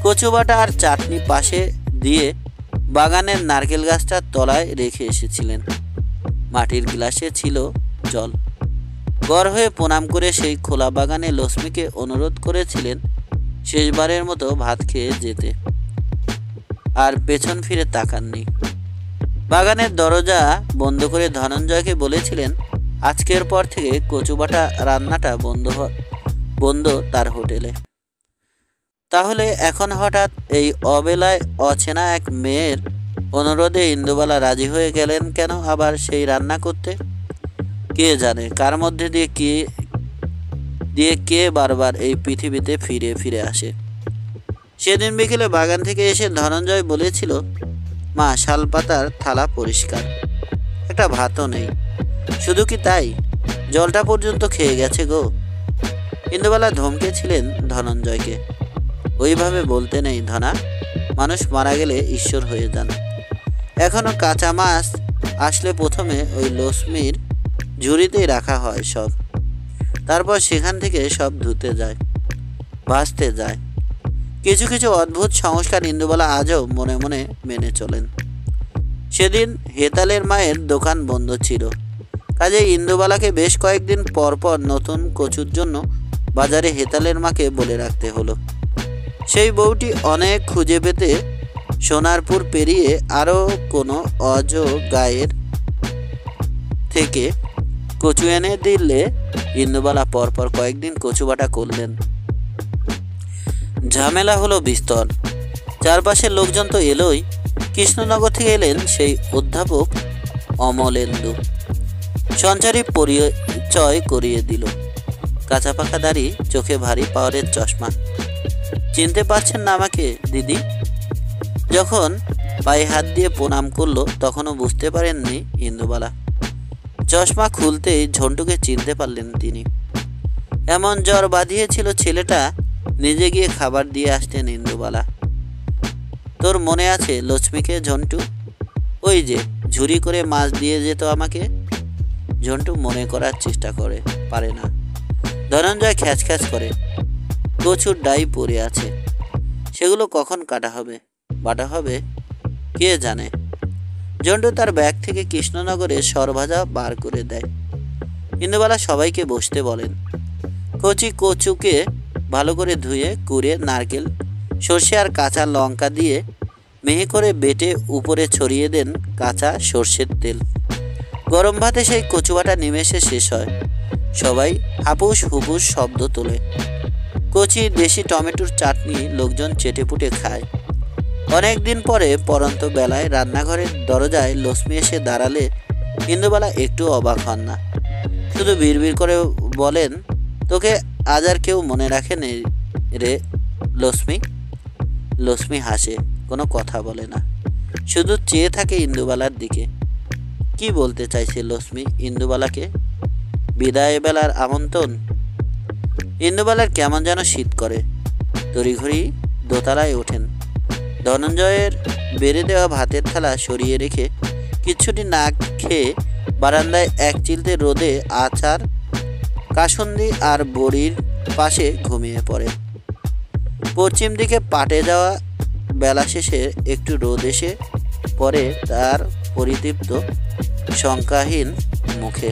কচু বাটা আর চাটনি পাশে দিয়ে বাগানের নারকেল গাছটার তলায় রেখে এসেছিলেন। মাটির গ্লাসে ছিল জল। গড় হয়ে প্রণাম করে সেই খোলা বাগানে লক্ষ্মীকে অনুরোধ করেছিলেন শেষবারের মতো ভাত খেয়ে যেতে, আর পেছন ফিরে তাকাননি। বাগানের দরজা বন্ধ করে ধনঞ্জয়কে বলেছিলেন আজকের পর থেকে কচু বাটা রান্নাটা বন্ধ তার হোটেলে। তাহলে এখন হঠাৎ এই অবেলায় অচেনা এক মেয়ের অনুরোধে ইন্দুবালা রাজি হয়ে গেলেন কেন আবার সেই রান্না করতে? কে জানে কার মধ্যে দিয়ে কে বারবার এই পৃথিবীতে ফিরে ফিরে আসে। সেদিন বিকেলে বাগান থেকে এসে ধনঞ্জয় বলেছিল, মা, শালপাতার থালা পরিষ্কার, একটা ভাতও নেই। শুধু কি তাই, জলটা পর্যন্ত খেয়ে গেছে গো। ইন্দুবালা ধমকেছিলেন ধনঞ্জয়কে, ওইভাবে বলতে নেই ধনা, মানুষ মারা গেলে ঈশ্বর হয়ে যান। এখনো কাঁচা মাছ আসলে প্রথমে ওই লক্ষ্মীর ঝুড়িতেই রাখা হয় সব, তারপর সেখান থেকে সব ধুতে যায়, ভাসতে যায়। কিছু কিছু অদ্ভুত সংস্কার ইন্দুবালা আজও মনে মনে মেনে চলেন। সেদিন হেতালের মায়ের দোকান বন্ধ ছিল, কাজেই ইন্দুবালাকে বেশ কয়েকদিন পর পর নতুন কচুর জন্য বাজারে হেতালের মাকে বলে রাখতে হলো। সেই বউটি অনেক খুঁজে পেতে সোনারপুর পেরিয়ে আরও কোনো গায়ের থেকে কচু এনে দিলে ইন্দুবালা পরপর কয়েকদিন কচু বাটা করলেন। ঝামেলা হলো বিস্তর। চারপাশের লোকজন তো এলোই। কৃষ্ণনগর থেকে এলেন সেই অধ্যাপক অমলেন্দু। সঞ্চারী পরিচয় করিয়ে দিল। কাঁচা পাকা দাড়ি, চোখে ভারী পাওয়ারের চশমা। চিনতে পারছেন না আমাকে দিদি? যখন পায়ে হাত দিয়ে প্রণাম করলো তখনও বুঝতে পারেননি ইন্দুবালা। চশমা খুলতেই ঝন্টুকে চিনতে পারলেন তিনি। এমন জ্বর বাঁধিয়েছিল ছেলেটা, নিজে গিয়ে খাবার দিয়ে আসতেন ইন্দুবালা। তোর মনে আছে লক্ষ্মীকে ঝন্টু? ওই যে ঝুরি করে মাছ দিয়ে যেত আমাকে। ঝন্টু মনে করার চেষ্টা পারে না। ধনঞ্জয় খ্যাচ খ্যাচ করে। কচুর ডাই পড়ে আছে, সেগুলো কখন কাটা হবে, বাটা হবে কে জানে। ঝন্টু তার ব্যাগ থেকে কৃষ্ণনগরে সরভাজা বার করে দেয়। ইন্দুবালা সবাইকে বসতে বলেন। কচুকে ভালো করে ধুয়ে কুড়ে নারকেল, সর্ষে আর কাঁচা লঙ্কা দিয়ে মিহি করে বেটে উপরে ছড়িয়ে দেন কাঁচা সর্ষের তেল। গরম ভাতে সেই কচু বাটা নিমেষে শেষ হয়। সবাই হাপুস হুপুস শব্দ তোলে। কচি দেশি টমেটোর চাটনি লোকজন চেটেপুটে খায়। অনেক দিন পরে পরন্ত বেলায় রান্নাঘরের দরজায় লক্ষ্মী এসে দাঁড়ালে ইন্দুবালা একটু অবাক হন না, শুধু বিড়বিড় করে বলেন, তোকে আজ আর কেউ মনে রাখেনি রে লক্ষ্মী। লক্ষ্মী হাসে, কোনো কথা বলে না, শুধু চেয়ে থাকে ইন্দুবালার দিকে। কি বলতে চাইছে লক্ষ্মী ইন্দুবালাকে? বিদায় বেলার আমন্ত্রণ? ইন্দুবালার কেমন যেন শীত করে। তড়িঘড়ি দোতলায় ওঠেন। ধনঞ্জয়ের বেড়ে দেওয়া ভাতের থালা সরিয়ে রেখে কিচ্ছুটি না খেয়ে বারান্দায় এক চিলতে রোদে আচার, কাসুন্দি আর বড়ির পাশে ঘুমিয়ে পড়ে। পশ্চিম দিকে পাটে যাওয়া বেলা শেষে একটু রোদ এসে পড়ে তার পরিতৃপ্ত শঙ্কাহীন মুখে।